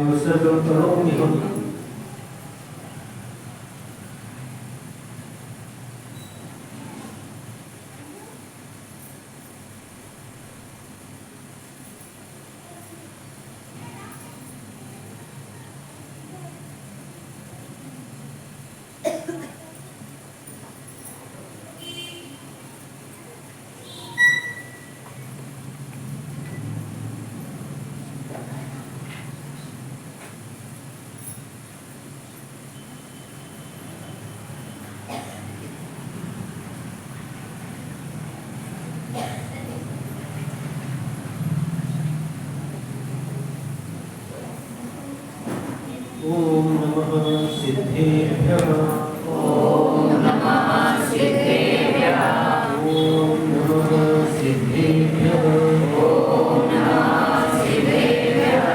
उत्सर्ग करोमि हम। ओम नमः सिद्धेभ्यः। ओम नमः सिद्धेभ्यः। ओम नमः सिद्धेभ्यः। ओम नमः सिद्धेभ्यः।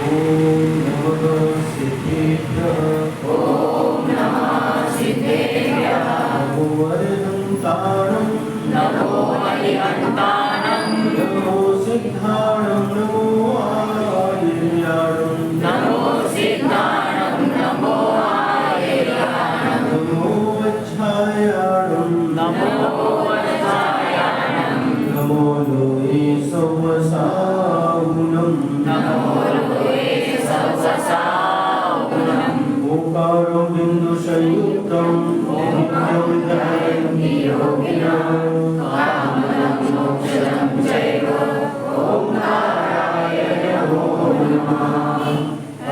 ओम नमः सिद्धेभ्यः। ओम नमः सिद्धेभ्यः। नमो अरिहन्ताणं। नमो अरिहन्ताणं। नमो सिद्धाणं। नमो आर्याणं। नमो सिद्धाणं। नमो आर्याणं। नमो वज्रायाणं। नमो वज्रायाणं। नमो लोये सौवसाहुनं। नमो लोये सवसाहुनं। ओंकारो बिन्दुसंयुक्तं नित्यं ध्यायन्ति योगिनः। कामदं मोक्षदं चैव ओंकाराय नमो नमः।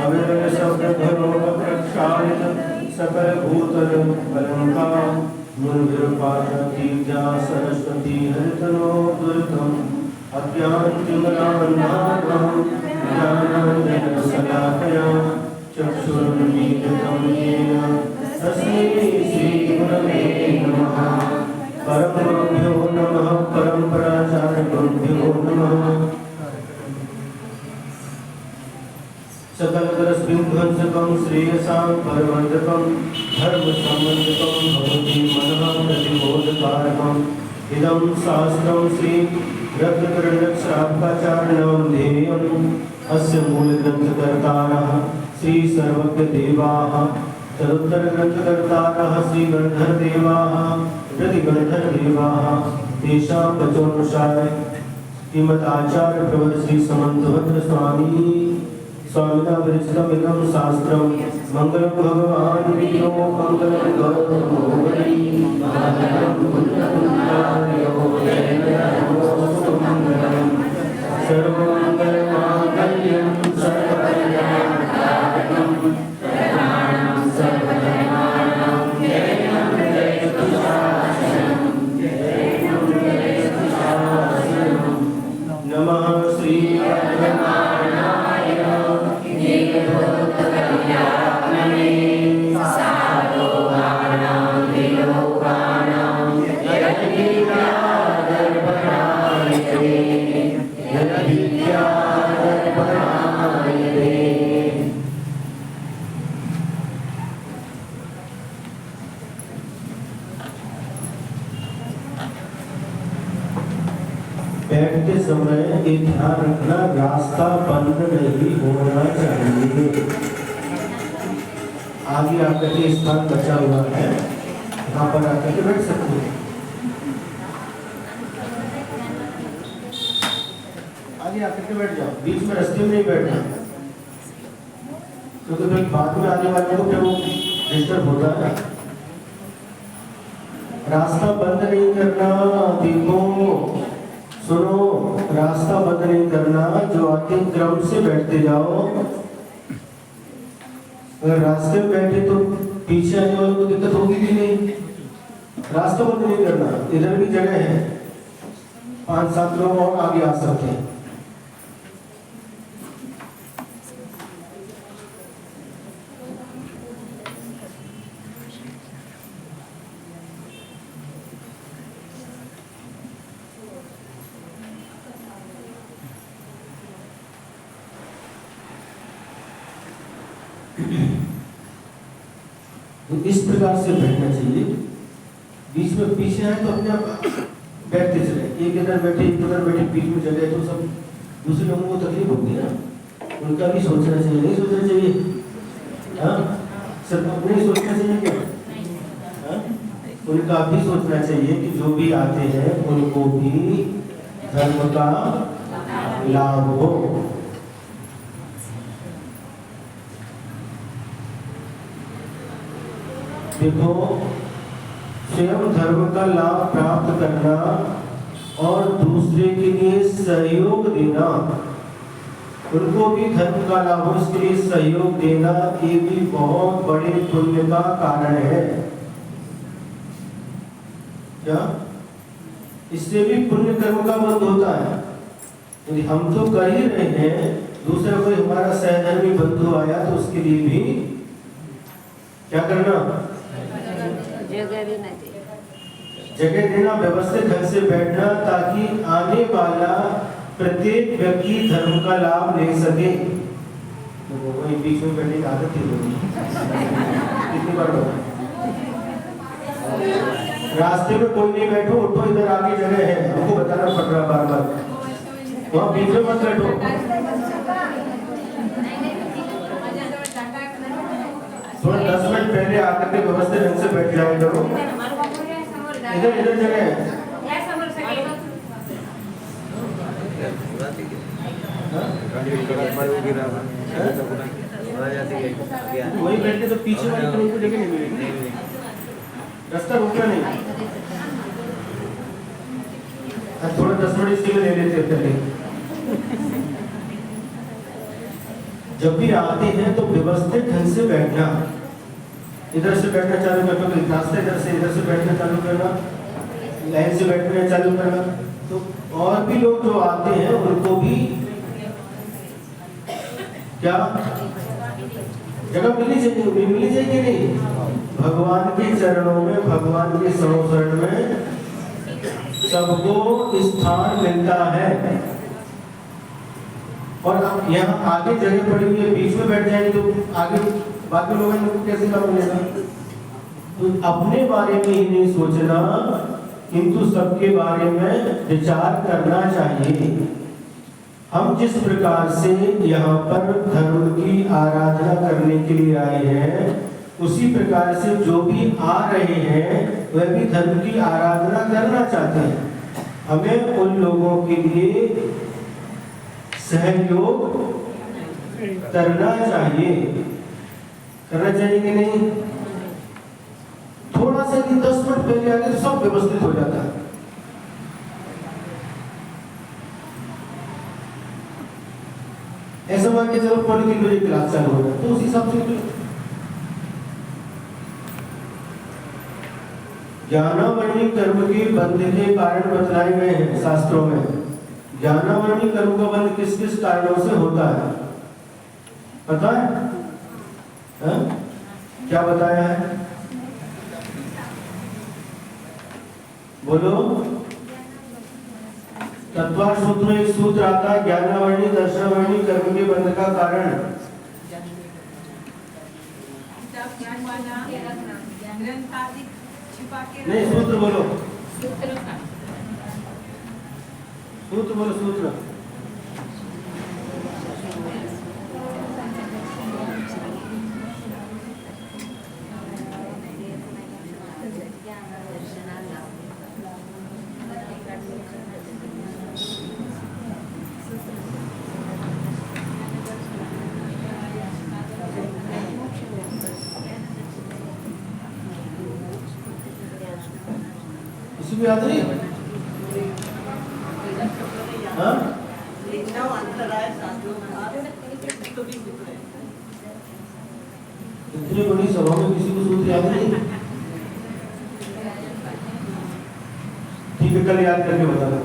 अविरलशब्दधर्मप्रक्षालित सकलभूतलमलङ्कार मुनिर्पाठतीजा सरस्वती हरितनो दुर्गम् अज्ञानतिमिरान्धकारं ज्ञानाञ्जनशलाकया चक्षुरुन्मीलितं येन तस्मै श्रीगुरवे नमः। परमगुरुभ्यो नमः। परम्पराचार्यगुरुभ्यो नमः। सकलकलस्मिध्वंसकं श्रेयसां परवर्धकं धर्मसम्बन्धकं भवति मनः प्रतिबोधकारकम् इदं शास्त्रं श्री रत्नकरणक्षराभ्याचार्यणां ध्येयम्। अस्य मूलग्रन्थकर्तारः श्री सर्वज्ञदेवाः तदुत्तरग्रन्थकर्तारः श्री गणधरदेवाः प्रतिगणधरदेवाः तेषां वचोनुसारे श्रीमदाचार्य प्रवर श्री समन्तभद्र स्वामी स्वामिना विरचितमिदं शास्त्रं मंगलं भगवान् विष्णु मंगलं गौरवोहरि मंगलं पुण्यपुण्यायो जयनमोऽस्तु मंगलं सर्वमङ्गलमाङ्गल्यं सर्वकल्याणकारणं शरणां सर्वधर्माणां जयं जयतु शासनं जयं जयतु शासनं। नमः श्री बैठते समय ये ध्यान रखना, रास्ता बंद नहीं होना चाहिए। आगे आकर के स्थान बचा हुआ है, यहाँ पर आकर के बैठ सकते हैं। आगे आकर के बैठ जाओ, बीच में रास्ते में नहीं बैठना, क्योंकि फिर बाद में आने वाले को फिर वो डिस्टर्ब होता है। रास्ता बंद नहीं करना। देखो सुनो, रास्ता बंद नहीं करना, जो आते क्रम से बैठते जाओ। अगर रास्ते में बैठे तो पीछे आने वालों को दिक्कत होगी भी नहीं। रास्ता बंद नहीं करना, इधर भी जगह है, 5-7 लोग और आगे आ सकते हैं। तो इस प्रकार से बैठना चाहिए। बीच में पीछे आए तो अपने आप बैठते चले, एक इधर बैठे एक उधर बैठे, बीच में जगह तो सब दूसरे लोगों को तकलीफ होगी ना। उनका भी सोचना चाहिए, नहीं सोचना चाहिए? हाँ, सिर्फ अपने ही सोचना चाहिए क्या? हाँ? उनका भी सोचना चाहिए कि जो भी आते हैं उनको भी धर्म का लाभ हो। देखो, स्वयं धर्म का लाभ प्राप्त करना और दूसरे के लिए सहयोग देना, उनको भी धर्म का लाभ हो इसके लिए सहयोग देना, ये भी बहुत बड़े पुण्य का कारण है। क्या? इससे भी पुण्य कर्म का बंध होता है। यदि हम तो कर ही रहे हैं, दूसरा कोई हमारा सहधर्मी बंधु आया तो उसके लिए भी क्या करना? जगह देना, व्यवस्थित ढंग से बैठना, ताकि आने वाला प्रत्येक व्यक्ति धर्म का लाभ ले सके। तो वही बीच में बैठने की आदत ही होगी। कितनी बार होगा? रास्ते में कोई नहीं बैठो, उठो, इधर आगे जगह है, हमको बताना पड़ रहा बार बार, वहाँ बीच में मत बैठो। थोड़ा 10 मिनट पहले आकर के व्यवस्थित ढंग से बैठ जाया करो। इधर इधर जगह है। वही बैठ के तो पीछे वाली तरफ को जगह नहीं मिलेगी, रास्ता रुकना नहीं। थोड़ा 10 मिनट इसके लिए ले लेते पहले। जब भी आते हैं तो व्यवस्थित ढंग से बैठना, इधर से बैठना चालू करना, तो रास्ते इधर से बैठना चालू करना, लाइन से बैठना चालू करना। तो और भी लोग जो आते हैं उनको भी क्या जगह मिलनी चाहिए कि नहीं? भगवान के चरणों में, भगवान के शरण में सबको स्थान मिलता है। और अब यहाँ आगे जगह पड़ी हुई है, बीच में बैठ जाएंगे तो आगे बाकी लोगों को कैसे काम मिलेगा? तो अपने बारे में ही नहीं सोचना, किंतु सबके बारे में विचार करना चाहिए। हम जिस प्रकार से यहाँ पर धर्म की आराधना करने के लिए आए हैं, उसी प्रकार से जो भी आ रहे हैं वह भी धर्म की आराधना करना चाहते हैं। हमें उन लोगों के लिए सहयोग करना चाहिए कि नहीं? थोड़ा सा 10 मिनट पहले आके तो सब व्यवस्थित हो जाता है। ऐसा मान के चलो 3 बजे क्लास चालू हो गया तो उस हिसाब से ज्ञानावरणी कर्म के बंध के कारण बतलाए गए हैं शास्त्रों में। ज्ञानावरणी कर्म का बंध किस किस कारणों से होता है पता है? हा? क्या बताया है? बोलो। तत्वार सूत्र में एक सूत्र आता है, ज्ञानावरणी दर्शनावरणी कर्म के बंध का कारण। नहीं, सूत्र बोलो, सूत्र बोलो, सूत्र। किसी को याद नहीं? हाँ? इतनी बड़ी सभा में किसी को सूत्र याद नहीं? ठीक है, कल याद करके बताना।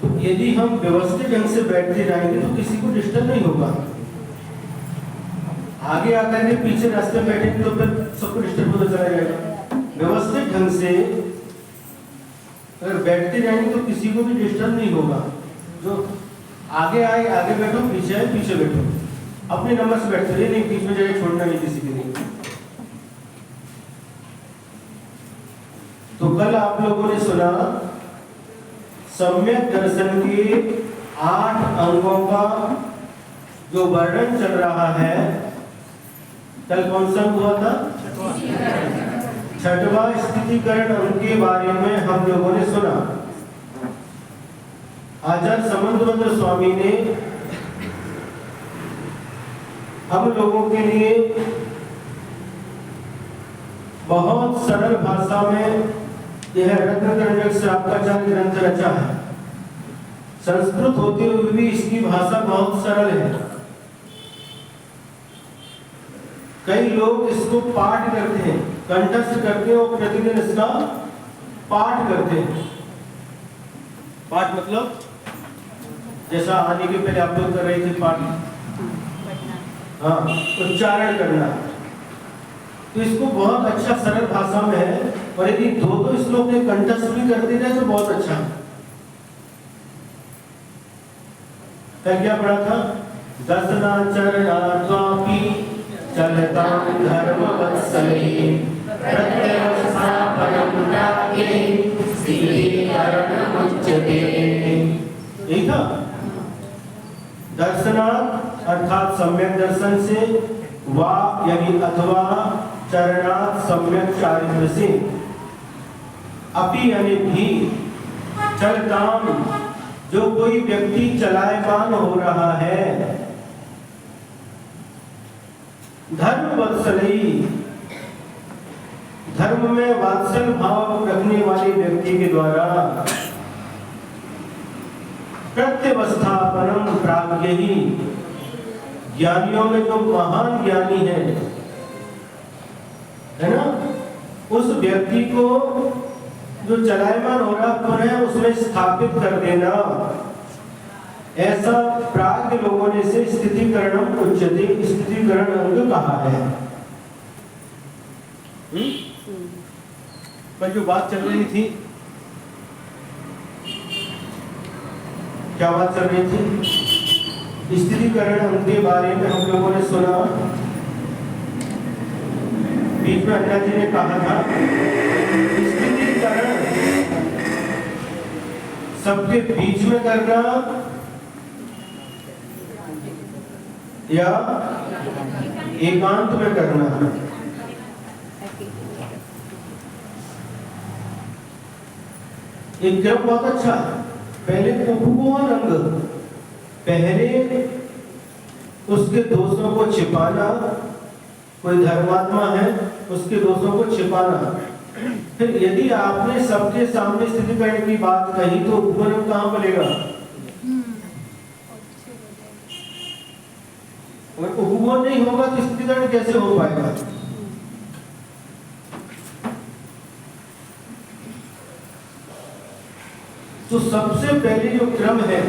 तो यदि हम व्यवस्थित ढंग से बैठते जाएंगे तो किसी को डिस्टर्ब नहीं होगा। आगे आकर के पीछे रास्ते में बैठेंगे तो फिर सबको डिस्टर्ब होता चला जाएगा। व्यवस्थित ढंग से अगर बैठते जाएंगे तो किसी को भी डिस्टर्ब नहीं होगा। जो आगे आए आगे बैठो, पीछे आए पीछे बैठो, अपने नंबर से बैठते रहिए, नहीं बीच में जगह छोड़ना नहीं किसी के लिए। तो कल आप लोगों ने सुना सम्यक दर्शन के 8 अंगों का जो वर्णन चल रहा है। कल कौन सा हुआ था? छठवां स्थितिकरण अंग के बारे में हम लोगों ने सुना। आचार्य समंतभद्र स्वामी ने हम लोगों के लिए बहुत सरल भाषा में यह रत्नकर्णक श्रावकाचार्य ग्रंथ रचा है। संस्कृत होते हुए भी इसकी भाषा बहुत सरल है। कई लोग इसको पाठ करते हैं, कंठस्थ करते हैं और प्रतिदिन इसका पाठ करते हैं। पाठ मतलब जैसा आने के पहले आप लोग कर रहे थे पाठ, हाँ, उच्चारण करना। तो इसको बहुत अच्छा सरल भाषा में है, और यदि 2 श्लोक में कंठस्थ भी करते रहे तो बहुत अच्छा। क्या पढ़ा था? दशनाचरणात्वापि चलतां धर्मवत्सले प्रत्यवस्थापनं प्राज्ञे स्थिरीकरणमुच्यते। यही था। दर्शनात् अर्थात सम्यक दर्शन से, वा यानी अथवा, चरणात् सम्यक चारित्र से, अपि यानी भी, चलताम जो कोई व्यक्ति चलायमान हो रहा है, धर्म वत्सलई धर्म में वात्सल भाव रखने वाले व्यक्ति के द्वारा, प्रत्यवस्थापनम प्राज्ञहि ज्ञानियों में जो महान ज्ञानी है ना, उस व्यक्ति को जो चलायमान हो रहा पुनः उसमें स्थापित कर देना, ऐसा प्राज्ञ लोगों ने से स्थितिकरणम उच्यते, स्थितिकरण अंग कहा है। पर जो बात चल रही थी, क्या बात चल रही थी? स्थितिकरण अंग के बारे में हम लोगों ने सुना। बीच में अन्ना जी ने कहा था स्थितिकरण सबके बीच में करना या एकांत में करना। एक क्रम बहुत अच्छा है। पहले उपगोहन अंग, पहले उसके दोषों को छिपाना, कोई धर्मात्मा है उसके दोषों को छिपाना। फिर यदि आपने सबके सामने स्थितिकरण की बात कही तो उपगोहन कहां बनेगा? अगर उपगोहन नहीं होगा तो स्थितिकरण कैसे हो पाएगा? तो सबसे पहले जो क्रम है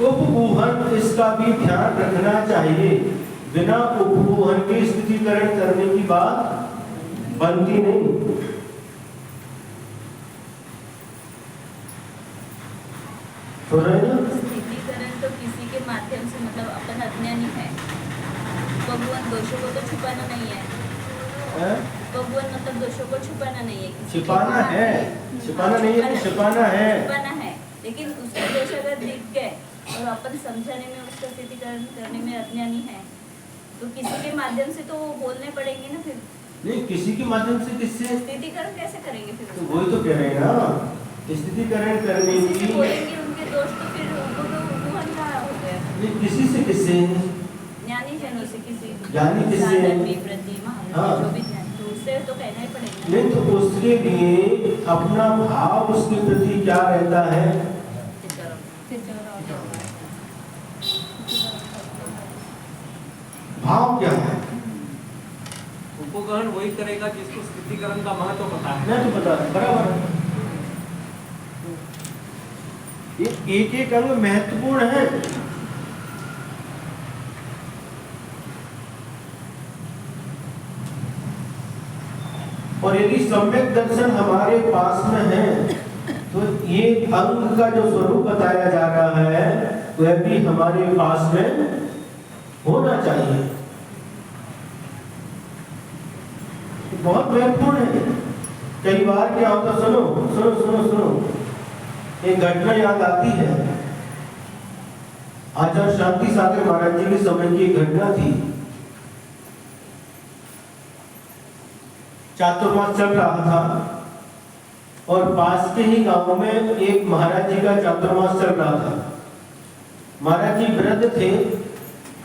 उपगोहन, इसका भी ध्यान रखना चाहिए। बिना उपगोहन के स्थितिकरण करने की बात बनती नहीं। तो स्थितिकरण तो किसी के माध्यम से, मतलब अपन अज्ञानी है, भगवान दोषों को तो छुपाना नहीं है। भगवान मतलब दोषों को छुपाना नहीं है, छिपाना है, छिपाना नहीं है, छिपाना है, छुपाना है। लेकिन उसके दोष अगर दिख गए और अपन समझाने में, उसका स्थितिकरण करने में अज्ञानी है, तो किसी के माध्यम से तो बोलने पड़ेंगे ना। फिर नहीं, किसी के माध्यम से किससे स्थितिकरण कैसे करेंगे? फिर तो वही तो कह रहे हैं ना, स्थितिकरण करने की बोलेंगे उनके दोष, तो फिर उनको तो उपगोहन का हो गया। नहीं, किसी से किससे? ज्ञानी जनों से, किसी ज्ञानी किससे? हाँ, जो भी ज्ञानी, तो उससे तो कहना ही पड़ेगा। नहीं तो उसके लिए अपना भाव उसके प्रति क्या रहता है? भाव क्या है? उपगोहन वही करेगा जिसको स्थितिकरण का महत्व पता है। मैं तो बता रहा, बराबर है। एक एक अंग महत्वपूर्ण है। और यदि सम्यक दर्शन हमारे पास में है तो ये अंग का जो स्वरूप बताया जा रहा है वह भी हमारे पास में होना चाहिए। बहुत महत्वपूर्ण है। कई बार क्या होता, सुनो सुनो सुनो सुनो, एक घटना याद आती है। आचार्य शांति सागर महाराज जी के समय की एक घटना थी। चातुर्मास चल रहा था और पास के ही गांव में एक महाराज जी का चातुर्मास चल रहा था। महाराज जी वृद्ध थे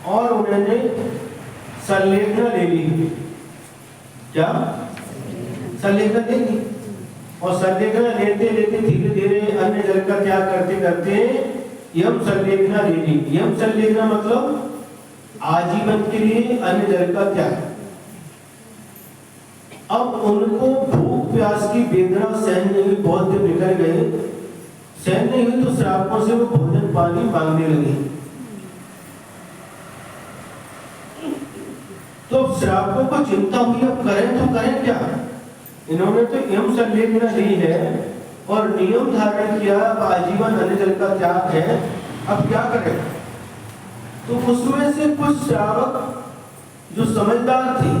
और उन्होंने संलेखना ले ली। क्या संलेखना ले ली? और संलेखना लेते लेते धीरे धीरे अन्य जल का त्याग करते करते यम संलेखना ले ली। यम संलेखना मतलब आजीवन के लिए अन्य जल का त्याग। अब उनको भूख प्यास की वेदना सहन नहीं हुई, बहुत दिन निकल गए, सहन नहीं हुई तो श्रावकों से वो भोजन पानी मांगने लगे। तो श्रावकों को चिंता हुई, अब करें तो करें क्या। इन्होंने तो यम संलेखना ली है और नियम धारण किया, अब आजीवन अन्य जल का त्याग है, अब क्या करें। तो उसमें से कुछ श्रावक जो समझदार थे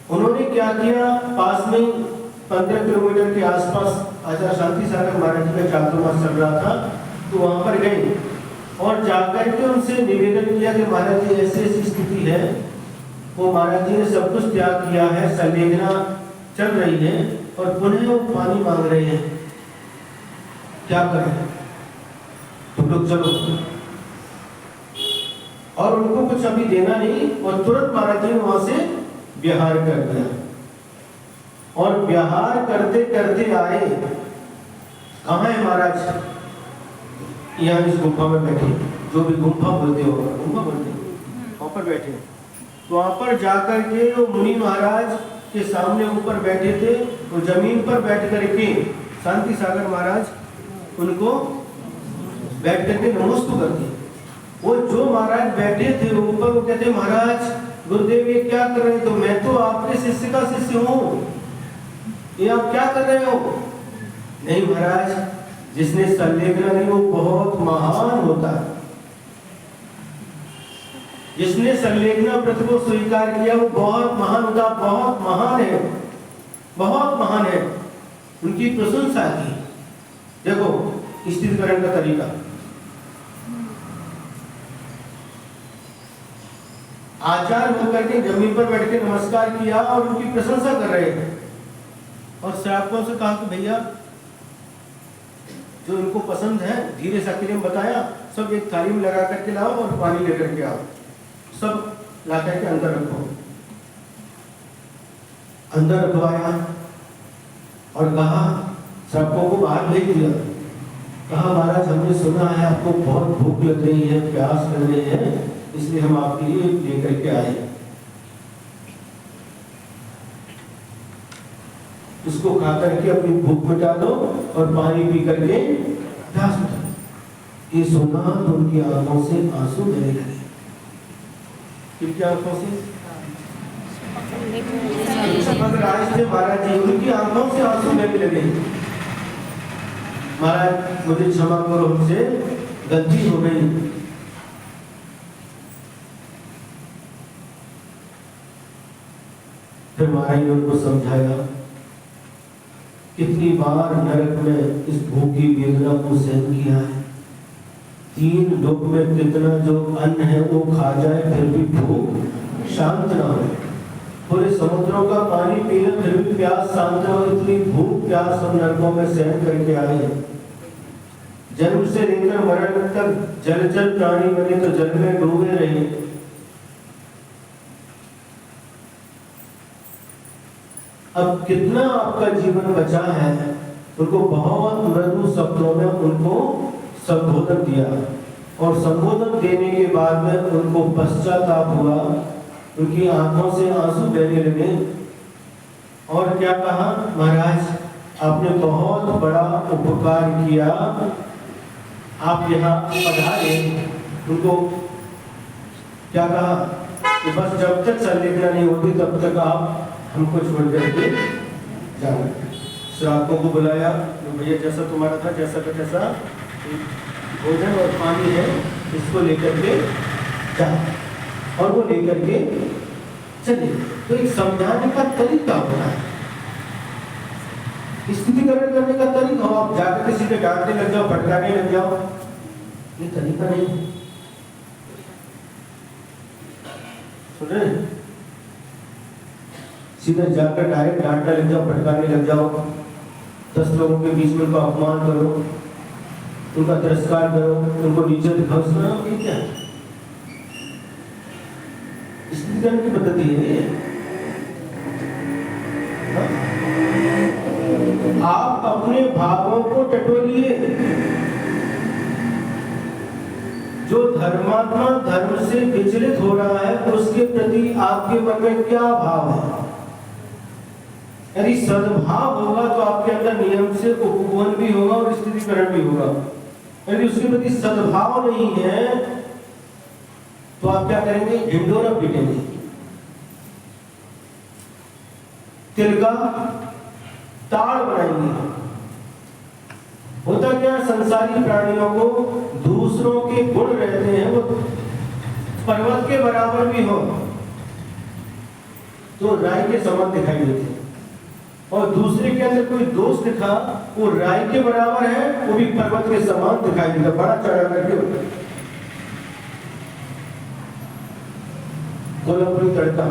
उन्होंने क्या किया, पास में 15 किलोमीटर के आसपास आचार्य शांति सागर महाराज जी का चातुर्मास चल रहा था, तो वहां पर गए और जाकर के उनसे निवेदन किया कि महाराज जी ऐसी ऐसी स्थिति है। वो महाराज जी ने सब कुछ त्याग किया है, संलेखना चल रही है और पुनः वो पानी मांग रहे हैं, क्या करें। तुम लोग चलो, और उनको कुछ अभी देना नहीं, और तुरंत महाराज जी ने वहां से विहार कर दिया। और विहार करते करते आए, कहाँ है महाराज, यहाँ इस गुफा में बैठे, जो भी गुफा बोलते हो, गुफा बोलते हो, वहां पर बैठे। तो वहां पर जाकर के वो मुनि महाराज के सामने ऊपर बैठे थे, वो जमीन पर बैठ करके शांति सागर महाराज उनको बैठ करके नमस्कार करते। वो जो महाराज बैठे थे ऊपर, वो कहते महाराज गुरुदेव ये क्या कर रहे हो, तो मैं तो आपके शिष्य का शिष्य हूँ, ये आप क्या कर रहे हो। नहीं महाराज, जिसने संलेखना ली वो बहुत महान होता है, जिसने संलेखना व्रत को स्वीकार किया वो बहुत महान होता, बहुत महान है, बहुत महान है। उनकी प्रशंसा की। देखो स्थितिकरण का तरीका, आचार्य होकर के जमीन पर बैठ के नमस्कार किया और उनकी प्रशंसा कर रहे हैं। और श्रावकों से कहा कि भैया जो इनको पसंद है, धीरे सा क्रीम बताया, सब एक थाली में लगा करके लाओ और पानी लेकर के आओ, सब ला करके अंदर रखो। अंदर रखवाया और कहा, श्रावकों को बाहर भेज दिया। कहा महाराज हमने सुना है आपको बहुत भूख लग रही है, प्यास लग रही है, इसलिए हम आपके लिए लेकर के आए। उसको खा करके अपनी भूख मिटा दो और पानी पी करके प्यास मिटा दो। ये सुना तो उनकी आंखों से आंसू बहने लगे। किनकी आंखों से? राज थे महाराज जी, उनकी आंखों से आंसू बहने लगे। महाराज मुझे क्षमा करो, हमसे गलती हो गई। फिर महाराज ने उनको समझाया, कितनी बार नरक में इस भूख की वेदना को सहन किया है। 3 लोक में कितना जो अन्न है वो खा जाए फिर भी भूख शांत ना हो, पूरे समुद्रों का पानी पी ले फिर भी प्यास शांत ना हो। इतनी भूख प्यास हम नरकों में सहन करके आए हैं। जन्म से लेकर मरण तक जल प्राणी बने तो जल में डूबे रहे। अब कितना आपका जीवन बचा है, उनको बहुत मृदु शब्दों में उनको संबोधन दिया। और संबोधन देने के बाद में उनको पश्चाताप हुआ, उनकी आंखों से आंसू बहने लगे। और क्या कहा, महाराज आपने बहुत बड़ा उपकार किया, आप यहाँ पधारे। उनको क्या कहा कि बस जब तक संलेखना नहीं होती तब तक आप हमको छोड़ करके जाना। श्रावकों को बुलाया, भैया जैसा तुम्हारा था जैसा का तैसा भोजन और पानी है, इसको लेकर के जाओ। और वो लेकर के चले। तो एक समझाने का तरीका होता है। स्थितिकरण करने का तरीका हो, आप जाकर के सीधे डांटने लग जाओ, फटकारने लग जाओ, ये तरीका नहीं। सुन रहे? सीधे जाकर डायरेक्ट डांटने लग जाओ, फटकारने लग जाओ, 10 लोगों के बीच में उनका अपमान करो, उनका तिरस्कार करो, उनको नीचे दिखाओ, ये क्या है? स्थितिकरण की पद्धति है ये। आप अपने भावों को टटोलिए। जो धर्मात्मा धर्म से विचलित हो रहा है उसके प्रति आपके मन में क्या भाव है? यदि सद्भाव होगा तो आपके अंदर नियम से उपवन भी होगा और स्थितिकरण भी होगा। यदि उसके प्रति सद्भाव नहीं है तो आप क्या करेंगे? ढिंढोरा पीटेंगे, तिल का ताड़ बनाएंगे। होता क्या, संसारी प्राणियों को दूसरों के गुण रहते हैं, वो पर्वत के बराबर भी हो तो राय के समान दिखाई देते हैं, और दूसरे के अंदर कोई दोष दिखा, वो राय के बराबर है, वो भी पर्वत के समान दिखाई देता, बड़ा चढ़ा करके। कोल्हापुरी तड़का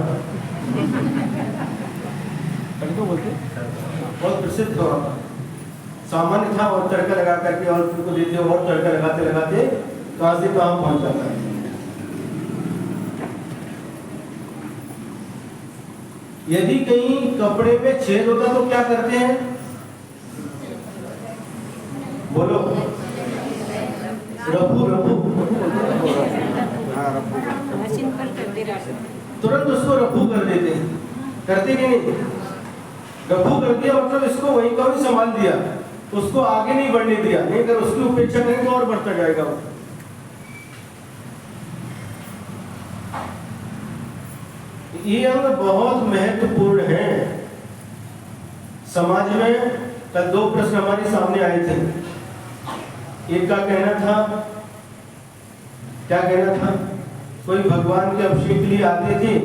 बोलते बहुत प्रसिद्ध हो, सामान्य था, और तड़का लगा करके और उनको देते, और तड़का लगाते लगाते कहां से कहां पहुंच जाता है। यदि कहीं कपड़े पे छेद होता तो क्या करते हैं? बोलो, रफू रफू, तुरंत उसको रफू कर देते हैं, करते कि नहीं? रफू कर दिया मतलब इसको वहीं का वहीं संभाल दिया, उसको आगे नहीं बढ़ने दिया, नहीं अगर उसकी उपेक्षा करें तो और बढ़ता जाएगा। ये अंग बहुत महत्वपूर्ण है समाज में। कल 2 प्रश्न हमारे सामने आए थे। एक का कहना था, क्या कहना था, कोई भगवान के अभिषेक के लिए आते थे,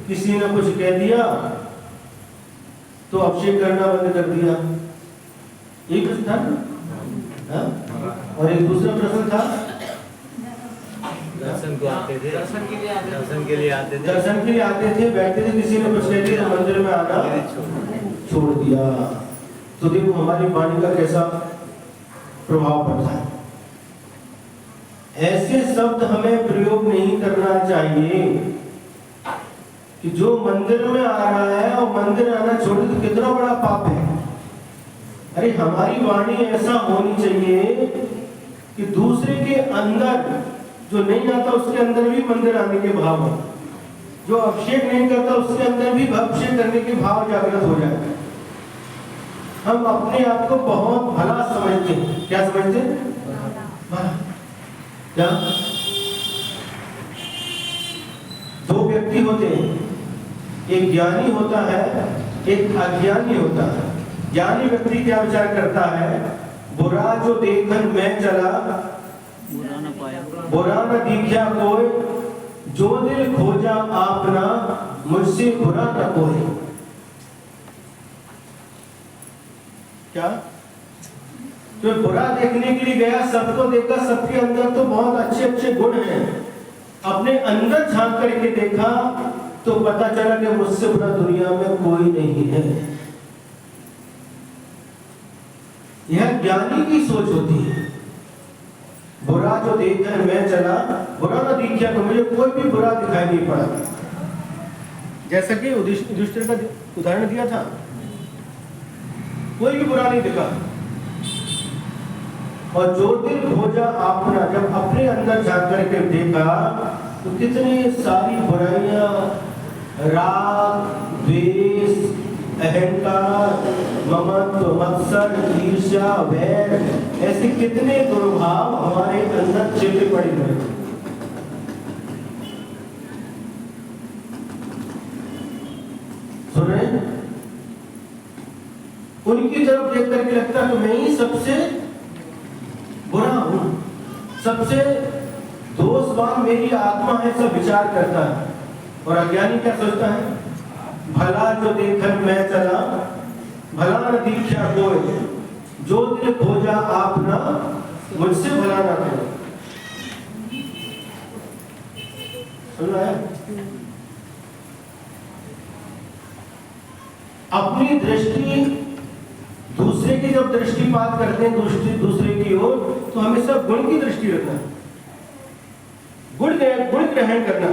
किसी ने कुछ कह दिया तो अभिषेक करना बंद कर दिया। एक प्रश्न था ना? और एक दूसरा प्रश्न था, दर्शन को आते थे, दर्शन के लिए आते थे। दर्शन के लिए आते थे, दर्शन के लिए आते थे, बैठते थे, किसी ने कुछ कह दिया तो मंदिर में आना छोड़ दिया। तो देखो हमारी वाणी का कैसा प्रभाव पड़ता है। ऐसे शब्द हमें प्रयोग नहीं करना चाहिए कि जो मंदिर में आ रहा है और मंदिर आना छोड़ दे तो कितना बड़ा पाप है। अरे हमारी वाणी ऐसा होनी चाहिए कि दूसरे के अंदर जो नहीं आता उसके अंदर भी मंदिर आने के भाव हो, जो अभिषेक नहीं करता उसके अंदर भी अभिषेक करने के भाव जागृत हो जाए। हम अपने आप को बहुत भला समझते हैं। क्या समझते हैं? भला। क्या? 2 व्यक्ति होते हैं, एक ज्ञानी होता है, एक अज्ञानी होता है। ज्ञानी व्यक्ति क्या विचार करता है? बुरा जो देखन मैं चला, बुरा न दिखा कोई, जो दिल खोजा आपना, मुझसे बुरा न कोई। क्या? तो बुरा देखने के लिए गया, सबको देखा, सबके अंदर तो बहुत अच्छे अच्छे गुण हैं, अपने अंदर झांक करके देखा तो पता चला कि मुझसे बुरा दुनिया में कोई नहीं है। यह ज्ञानी की सोच होती है। बुरा जो देखकर मैं चला, बुरा ना दिखा तो मुझे कोई भी बुरा दिखाई नहीं पड़ा। जैसा कि युधिष्ठिर का उदाहरण दिया था, कोई भी बुरा नहीं दिखा। और जो दिल खोजा अपना, जब अपने अंदर झांक करके देखा तो कितनी सारी बुराइयां, राग, द्वेष, अहंकार, ममत्व, मत्सर, ईर्ष्या, वैर, ऐसे कितने दुर्भाव हमारे अंदर छिपे पड़े हुए। सुन रहे हैं? उनकी तरफ देख करके लगता है कि मैं ही सबसे बुरा हूं, सबसे दोषवान मेरी आत्मा है, सब विचार करता है। और अज्ञानी क्या सोचता है? भला जो देखकर मैं चला, भला न दीक्षा कोई, जो दिल खोजा आपना, मुझसे भला ना कोई। सुन रहा है? अपनी दृष्टि दूसरे की जब दृष्टिपात करते हैं दूसरे की ओर, तो हमेशा गुण की दृष्टि रखना, गुण ग्रहण करना।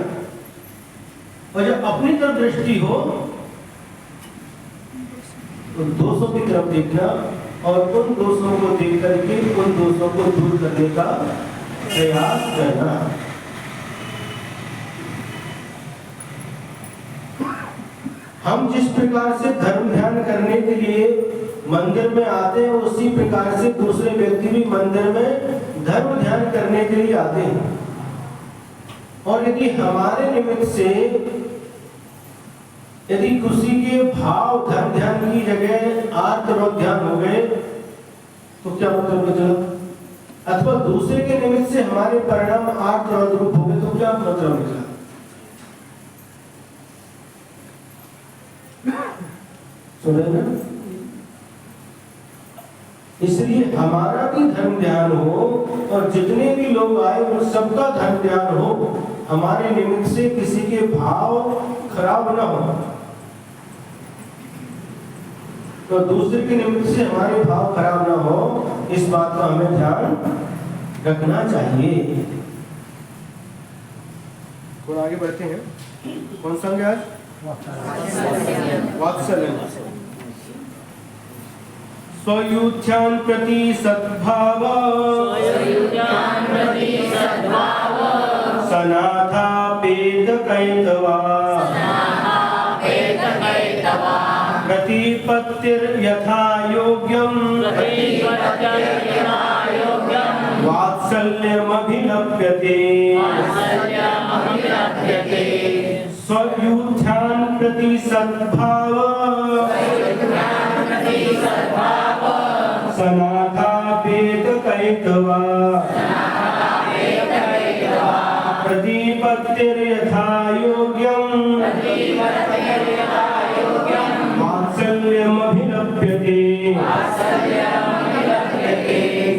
और जब अपनी तरफ दृष्टि हो तो दोषों की तरफ देखना और उन दोषों को देख करके उन दोषों को दूर करने का प्रयास करना। हम जिस प्रकार से धर्म ध्यान करने के लिए मंदिर में आते हैं, उसी प्रकार से दूसरे व्यक्ति भी मंदिर में धर्म ध्यान करने के लिए आते हैं। और यदि हमारे निमित्त से यदि किसी के भाव धर्म ध्यान की जगह आर्त ध्यान हो गए तो क्या मतलब निकला? अथवा दूसरे के निमित्त से हमारे परिणाम आर्त रूप हो गए तो क्या मतलब निकला? सुने ना? इसलिए हमारा भी धर्म ध्यान हो और जितने भी लोग आए उन सबका धर्म ध्यान हो, हमारे निमित्त से किसी के भाव खराब ना हो, तो दूसरे के निमित्त से हमारे भाव खराब ना हो, इस बात का हमें ध्यान रखना चाहिए। और आगे बढ़ते हैं। कौन सा अंग है आज? वात्सल्य। स्वयुध्यान प्रति सद्भाव, सनाथापेत कैतवा, प्रतिपत्तिर्यथा योग्यं, वात्सल्यमभिलप्यते। स्वयुध्यान प्रति सद्भाव, सनाथापेत कैतवा, प्रतिपत्तिर्यथा योग्यं, वात्सल्यमभिलप्यते।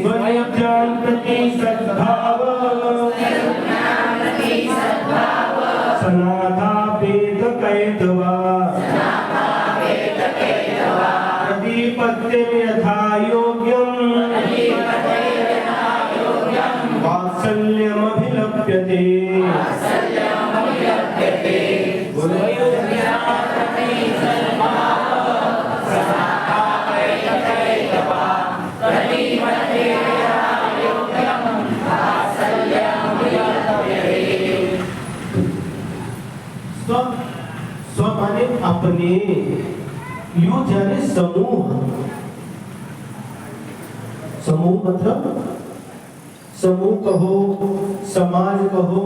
स्वयुध्यान प्रति सद्भाव, सनाथापेत कैतवा, प्रतिपत्तिर्यथा योग्यं, वात्सल्यमभिलप्यते। स्व माने अपने, युद्ध यानी समूह। समूह मतलब समूह कहो, समाज कहो,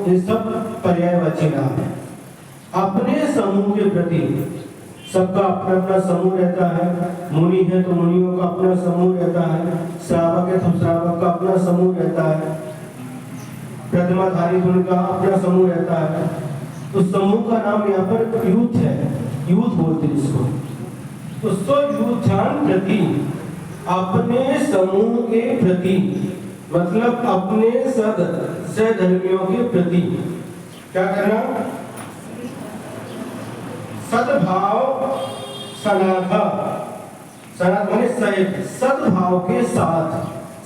ये सब पर्यायवाची नाम है। अपने समूह के प्रति सबका अपना अपना समूह रहता है। मुनि है तो मुनियों का अपना समूह रहता है, श्रावक है तो श्रावक का अपना समूह रहता है, प्रतिमाधारी उनका अपना समूह रहता है। तो समूह का नाम यहाँ पर यूथ है, यूथ बोलते हैं इसको। तो स्वयुध्यान प्रति, अपने समूह के प्रति, मतलब अपने सहधर्मियों के प्रति क्या करना? सद्भाव, सनाथा, सनाथ माने सहित, सद्भाव के साथ,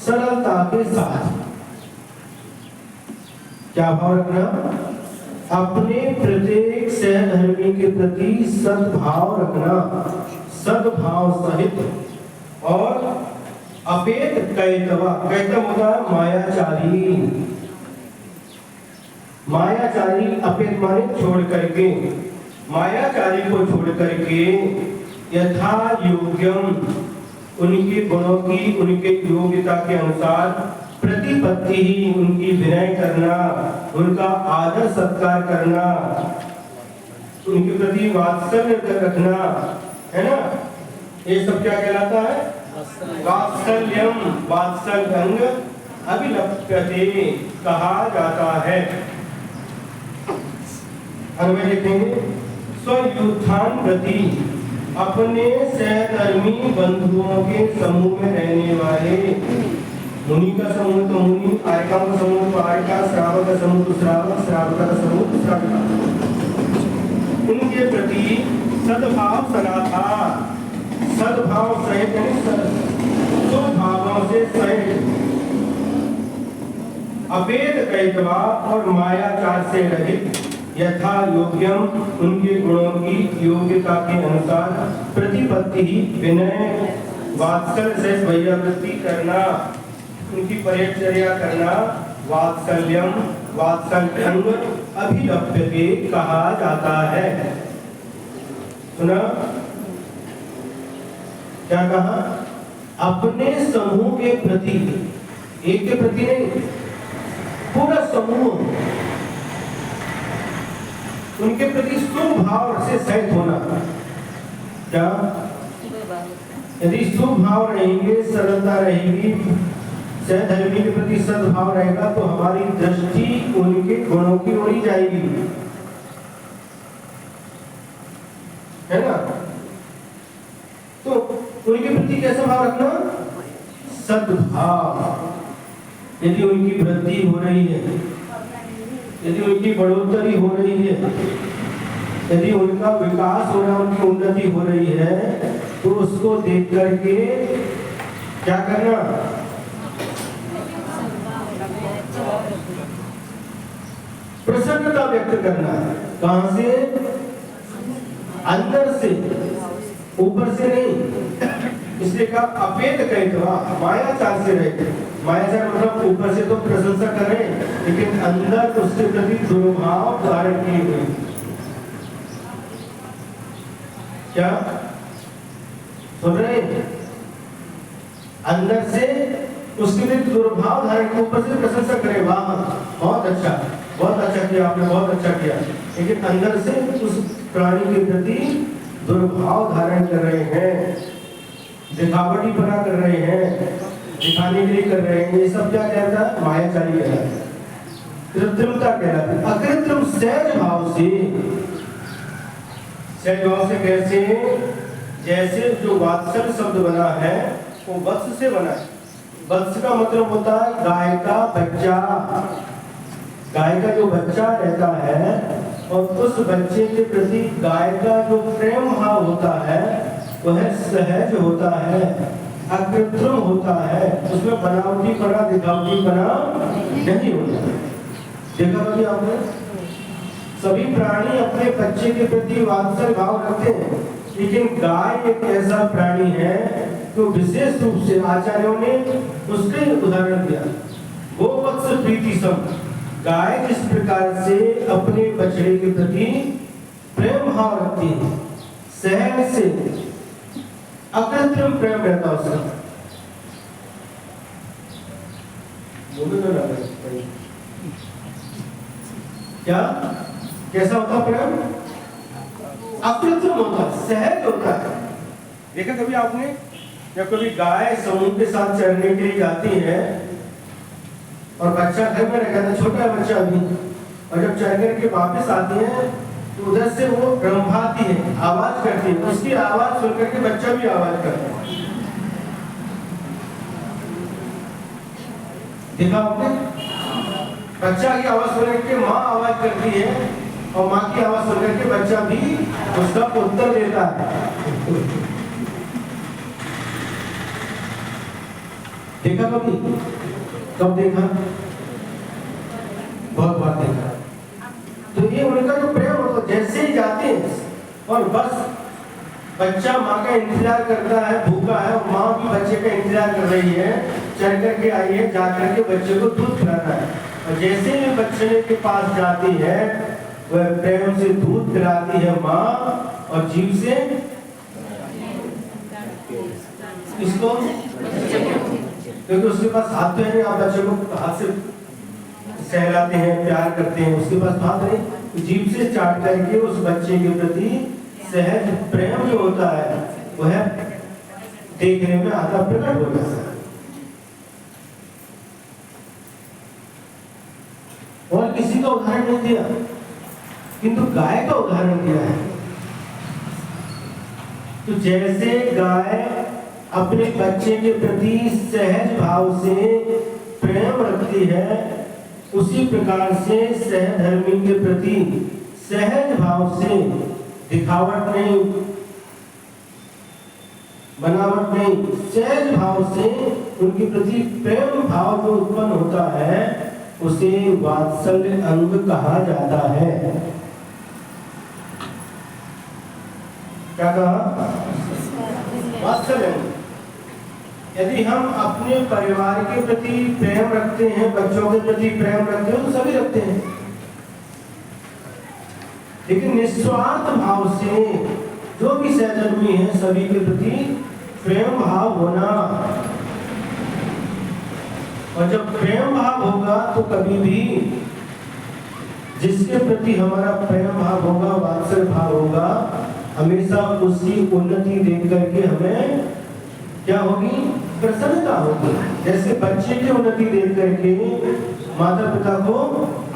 सरलता के साथ क्या भाव रखना? अपने प्रत्येक सहधर्मी के प्रति सद्भाव रखना, सद्भाव सहित। और अपेत कैतवा, कैतव होता है मायाचारी। मायाचारी अपेत माने छोड़ करके, मायाचारी को छोड़ करके यथा योग्यम, उनके गुणों की, उनके योग्यता के अनुसार प्रतिपत्ति ही, उनकी विनय करना, उनका आदर सत्कार करना, उनके प्रति वात्सल्य रखना, है ना? ये सब क्या कहलाता है? वात्सल्यम, वात्सल्यंग अभिलप्यते कहा जाता है। अन्वय लिखेंगे। स्वयुत्थान प्रति, अपने सहधर्मी बंधुओं के समूह में रहने वाले, मुनि का समूह तो मुनि, आर्यका का समूह तो आर्यका, श्रावक का समूह तो श्रावक, श्रावका का समूह तो श्राविका, उनके प्रति सद्भाव सदा था। सद्भाव सहित स्वभावों से सहित अभेद कैतवा और मायाचार से रहित यथा योग्यम उनके गुणों की योग्यता के अनुसार प्रतिपत्ति ही विनय वात्सल्य से वैयावृत्ति करना, उनकी परिचर्या करना वात्सल्यम वात्सल्यंग अभिलप्य के कहा जाता है। सुना क्या कहा? अपने समूह के प्रति, एक के प्रति नहीं, पूरा समूह, उनके प्रति स्वभाव से सहित होना। क्या? यदि स्वभाव रहेंगे, सरलता रहेगी, सहधर्मी के प्रति सद्भाव रहेगा तो हमारी दृष्टि उनके गुणों की ओर ही जाएगी, है ना? तो उनके प्रति कैसा भाव रखना? सद्भाव। यदि उनकी वृद्धि हो रही है, यदि उनकी बढ़ोतरी हो रही है, यदि उनका विकास हो रहा है, उनकी उन्नति हो रही है, तो उसको देख करके क्या करना? प्रसन्नता व्यक्त करना। कहां से? अंदर से, ऊपर से नहीं। इसलिए कहा अपेत कैतवा, मायाचार से रहे। मायाचार मतलब ऊपर से तो प्रशंसा करें, लेकिन अंदर उसके प्रति दुर्भाव धारण किए हुए। क्या सुन रहे? अंदर से उसके प्रति दुर्भाव धारण के, ऊपर से प्रशंसा करें, वाह बहुत अच्छा किया आपने, बहुत अच्छा किया, लेकिन अंदर से उस प्राणी के प्रति दुर्भाव धारण कर रहे हैं, दिखावटी बना कर रहे हैं, दिखाने के लिए कर रहे हैं। ये सब क्या कहता है? मायाचारी कहलाता है, कृत्रिमता कहलाती है। अकृत्रिम सहज भाव से, सहज भाव से कैसे? जैसे जो वात्सल शब्द बना है वो वत्स से बना है। वत्स का मतलब होता है गाय का बच्चा। गाय का जो बच्चा रहता है और उस बच्चे के प्रति गाय का जो प्रेम भाव होता है वह सहज होता है, अकृत्रिम होता है, उसमें बनावटीपना दिखावटीपना नहीं होता। देखा कभी आपने? सभी प्राणी अपने बच्चे के प्रति वात्सल्य भाव रखते हैं, लेकिन गाय एक ऐसा प्राणी है तो विशेष रूप से आचार्यों ने उसके उदाहरण दिया। गोवत्स प्रीति सम, गाय जिस प्रकार से अपने बछड़े के प्रति प्रेम भाव रखती है, सहज से अकृत्रिम प्रेम रहता उसका। क्या कैसा होता प्रेम? अकृत्रिम होता, सहज होता है। देखा कभी आपने? जब कभी गाय समूह के साथ चरने के लिए जाती है और बच्चा घर में रखा था, छोटा बच्चा भी, और जब चर करके वापस आती है तो उधर से वो रंभाती है, आवाज करती है, उसकी आवाज सुन करके बच्चा भी आवाज करता है। देखा आपने? बच्चा की आवाज सुन करके माँ आवाज करती है और माँ की आवाज सुन करके बच्चा भी उसका उत्तर देता है। देखा कभी? कब देखा? बहुत बार देखा। तो ये उनका जो प्रेम होता, जैसे ही जाते हैं और बस बच्चा माँ का इंतजार करता है, भूखा है, और माँ भी बच्चे का इंतजार कर रही है, चल करके आई है, जा करके बच्चे को दूध पिलाना है, और जैसे ही बच्चे के पास जाती है वह प्रेम से दूध पिलाती है माँ, और जीभ से इसको, क्योंकि उसके पास हाथ तो है नहीं, आप बच्चे को हाथ से सहलाते हैं, प्यार करते हैं, उसके पास हाथ नहीं, जीभ से चाट करके उस बच्चे के प्रति सहज प्रेम जो होता है वह देखने में आता प्रकट हो जाता है। और किसी का उदाहरण नहीं दिया, किंतु गाय का उदाहरण दिया है। तो जैसे गाय अपने बच्चे के प्रति सहज भाव से प्रेम रखती है, उसी प्रकार से सहधर्मी के प्रति सहज भाव से, दिखावट नहीं, बनावट नहीं, सहज भाव से उनके प्रति प्रेम भाव जो उत्पन्न होता है उसे वात्सल्य अंग कहा जाता है। क्या कहा? वात्सल्य अंग। यदि हम अपने परिवार के प्रति प्रेम रखते हैं, बच्चों के प्रति प्रेम रखते हैं, तो सभी रखते हैं, लेकिन निस्वार्थ भाव से जो भी सहधर्मी है सभी के प्रति प्रेम भाव होना। और जब प्रेम भाव होगा तो कभी भी जिसके प्रति हमारा प्रेम भाव होगा, वात्सल्य भाव होगा, हमेशा उसकी उन्नति देख करके हमें क्या होगी? प्रसन्नता होगी। जैसे बच्चे की उन्नति देख करके माता पिता को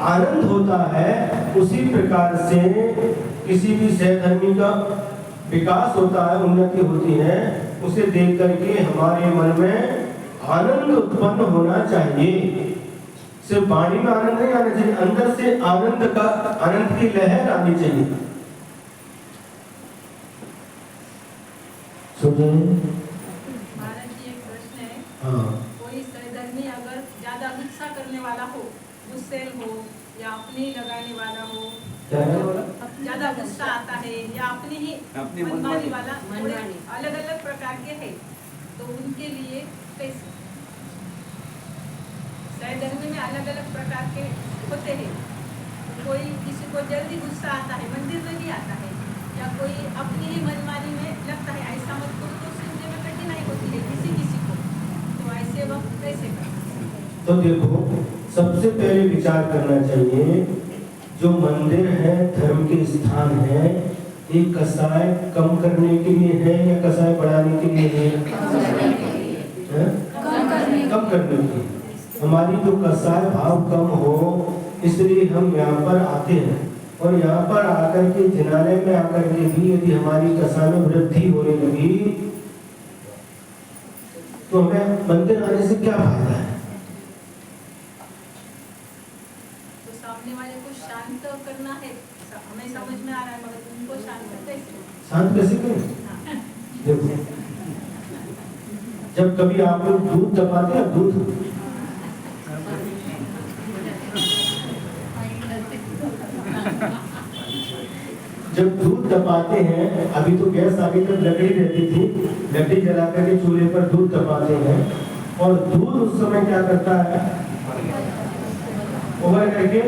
आनंद होता है, उसी प्रकार से किसी भी सहधर्मी का विकास होता है, उन्नति होती है, उसे देख करके हमारे मन में आनंद उत्पन्न होना चाहिए। सिर्फ वाणी में आनंद नहीं आना चाहिए, अंदर से आनंद की लहर आनी चाहिए। महाराज जी, एक प्रश्न है। हाँ। कोई सहधर्मी अगर ज्यादा गुस्सा करने वाला हो, गुस्सेल हो या अपनी लगाने वाला हो, ज्यादा गुस्सा आता है या अपनी ही मनमानी वाला, अलग अलग प्रकार के हैं, तो उनके लिए कैसे? सहधर्मी में अलग अलग प्रकार के होते हैं। कोई किसी को जल्दी गुस्सा आता है, मंदिर में भी आता है, या कोई अपनी ही मनमानी में लगता है, ऐसा मत करो, तो सुनने में कठिनाई होती है किसी किसी को, तो ऐसे वक्त कैसे करें? तो देखो, सबसे पहले विचार करना चाहिए, जो मंदिर है, धर्म के स्थान है, ये कसाय कम करने के लिए है या कसाय बढ़ाने के लिए है? कम करने के लिए। हमारी जो कसाय भाव कम हो, इसलिए हम यहाँ पर आते हैं, और यहाँ पर आकर के जिनालय में आकर के भी यदि हमारी कसाय में वृद्धि होने लगी तो हमें मंदिर आने से क्या फायदा है? तो सामने वाले को शांत करना है, हमें समझ में आ रहा है, मगर उनको शांत कैसे? शांत कैसे करें? देखो, जब कभी आप लोग दूध दबाते हैं, दूध जब दूध दबाते हैं, अभी तो गैस आगे तक लकड़ी रहती थी, लकड़ी जला करके चूल्हे पर दूध दबाते हैं, और दूध उस समय क्या करता है? उभर करके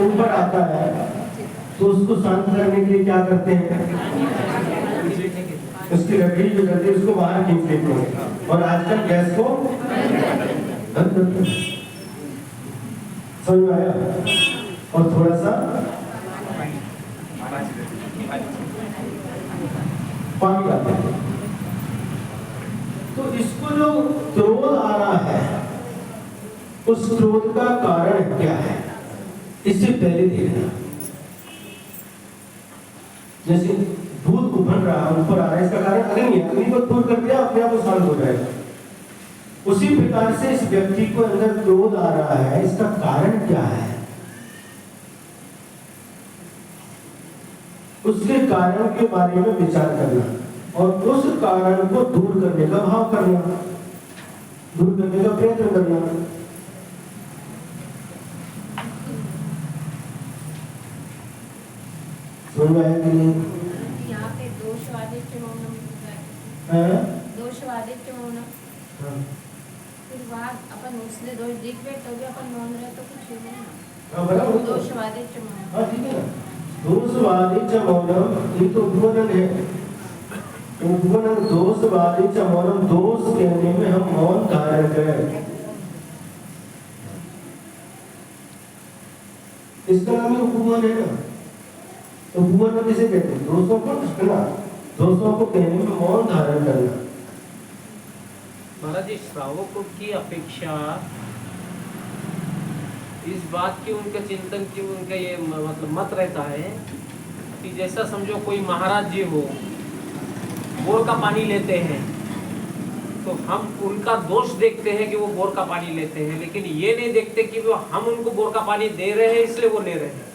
ऊपर आता है, तो उसको शांत करने के लिए क्या करते हैं? उसकी लकड़ी जो करती है उसको बाहर खींच लेते हैं, और आजकल गैस को बंद करते हैं। समझ में आया? और थोड़ा सा पानी डालते हैं। तो इसको जो क्रोध आ रहा है, उस क्रोध का कारण क्या है, इससे पहले देखना। जैसे दूध उबल रहा है, ऊपर आ रहा है, इसका कारण अग्नि है, अग्नि को दूर कर दिया, अपने आप वो शांत हो जाएगा। उसी प्रकार से इस व्यक्ति को अंदर क्रोध आ रहा है, इसका कारण क्या है? उसके कारण के बारे में विचार करना, और उस कारण को दूर करने का भाव करना, दूर करने का प्रयत्न करना। समझ में आया कि नहीं? यहाँ पे दोषवादित्य मौनम, दोषवादित्य मौनम, फिर वहाँ अपन उसने दोष दिख गए तो भी अपन मौन रहे तो कुछ नहीं। दोषवादित्य मौनम, हाँ ठीक है ना। दोषवादित्य मौनम, ये तो उपगुणन है। उपगुणन दोषवादित्य मौनम, दोष कहने में हम मौन धारण करें, इसका नाम ही उपगुण है ना। तो उपगुण किसे कहते हैं? दोषों को ढकना, दोषों को कहने में मौन धारण करना। महाराज जी, श्रावकों की अपेक्षा इस बात की, उनके चिंतन की, उनका ये मतलब मत रहता है कि जैसा समझो कोई महाराज जी हो, बोर का पानी लेते हैं तो हम उनका दोष देखते हैं कि वो बोर का पानी लेते हैं, लेकिन ये नहीं देखते कि वो हम उनको बोर का पानी दे रहे हैं इसलिए वो ले रहे हैं।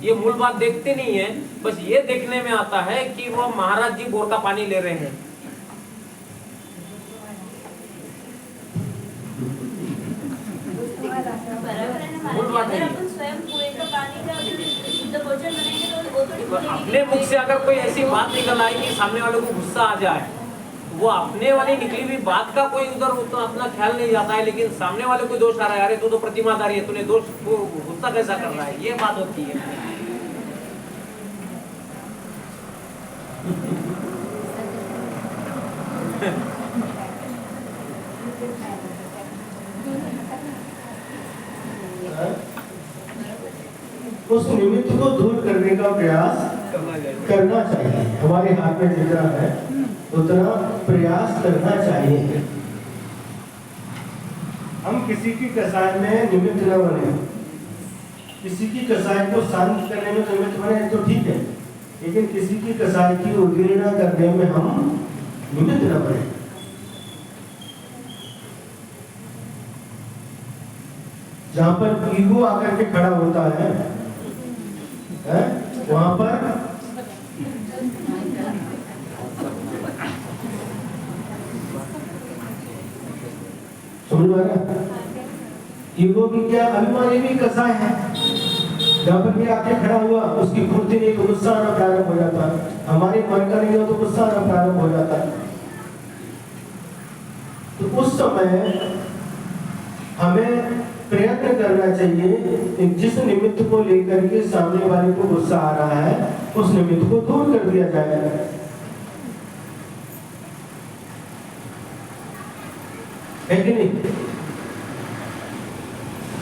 ये मूल बात देखते नहीं है, बस ये देखने में आता है कि वो महाराज जी बोर का पानी ले रहे हैं। बराबर है ना महाराज जी, अगर अपन स्वयं कुएं का पानी का शुद्ध भोजन बनाएंगे तो वो थोड़ी बोलेंगे अपने मुख से अगर कोई ऐसी बात निकल आई कि सामने वाले को गुस्सा आ जाए, वो अपने वाली निकली हुई बात का कोई उधर उतना अपना ख्याल नहीं जाता है, लेकिन सामने वाले को दोष आ रहा है, अरे तू तो प्रतिमाधारी है, तूने दोष को गुस्सा कैसा कर रहा है, ये बात होती है। उस निमित्त को दूर करने का प्रयास करना चाहिए। हमारे हाथ में जितना है उतना प्रयास करना चाहिए। हम किसी की कसाय में निमित्त न बने, किसी की कसाय को शांत करने में निमित्त बने तो ठीक है, लेकिन किसी की कसाय की उद्गीर्णा करने में हम निमित्त न बने। जहां पर ईगो आकर के खड़ा होता है, वहां पर समझ में आ रहा? ईगो भी क्या, अभिमान भी कसाय है। जहां पर भी आके खड़ा हुआ, उसकी फुर्ती नहीं तो गुस्सा आना प्रारंभ हो जाता है, हमारे मन का नहीं हो तो गुस्सा आना प्रारंभ हो जाता है। तो उस समय हमें प्रयत्न करना चाहिए, जिस निमित्त को लेकर के सामने वाले को गुस्सा आ रहा है उस निमित्त को दूर कर दिया जाए। है कि नहीं?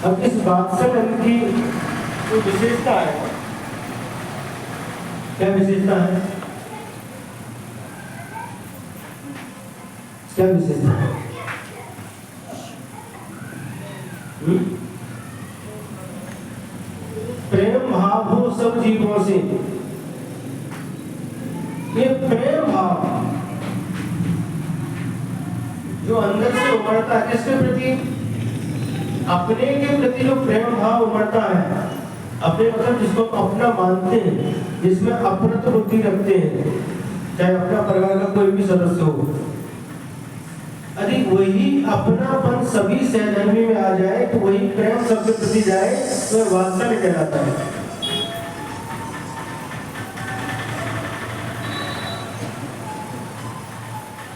अब इस वात्सल्य की जो विशेषता है, क्या विशेषता है? क्या विशेषता है? प्रेम भाव हो सब जीवों से। ये प्रेम भाव जो अंदर से उमड़ता है, किसके प्रति? अपने के प्रति जो प्रेम भाव उमड़ता है, अपने मतलब जिसको अपना मानते हैं, जिसमें अपनत्व बुद्धि रखते हैं, चाहे अपना परिवार का कोई भी सदस्य हो, यदि वही अपनापन सभी सहधर्मी में आ जाए तो वही प्रेम सबके प्रति जाए तो वात्सल्य कहलाता है।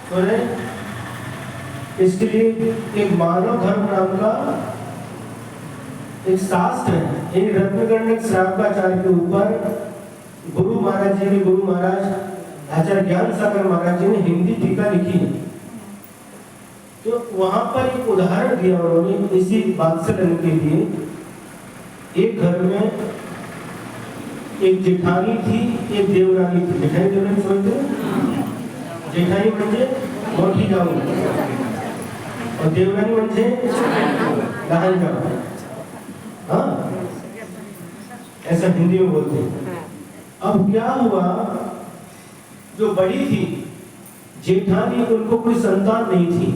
तो इसके लिए एक मानव धर्म नाम का एक शास्त्र है, एक रत्नगणिक श्रावकाचार्य के ऊपर गुरु महाराज आचार्य ज्ञान सागर महाराज जी ने हिंदी टीका लिखी है। तो वहां पर एक उदाहरण दिया उन्होंने इसी वात्सल्य के लिए। एक घर में एक जेठानी थी, एक देवरानी थी। जेठानी देवरानी समझते हैं? जेठानी म्हणजे मोठी जाऊ और देवरानी म्हणजे लहान जाऊ। हाँ, ऐसा हिंदी में बोलते हैं। अब क्या हुआ, जो बड़ी थी जेठानी, उनको कोई संतान नहीं थी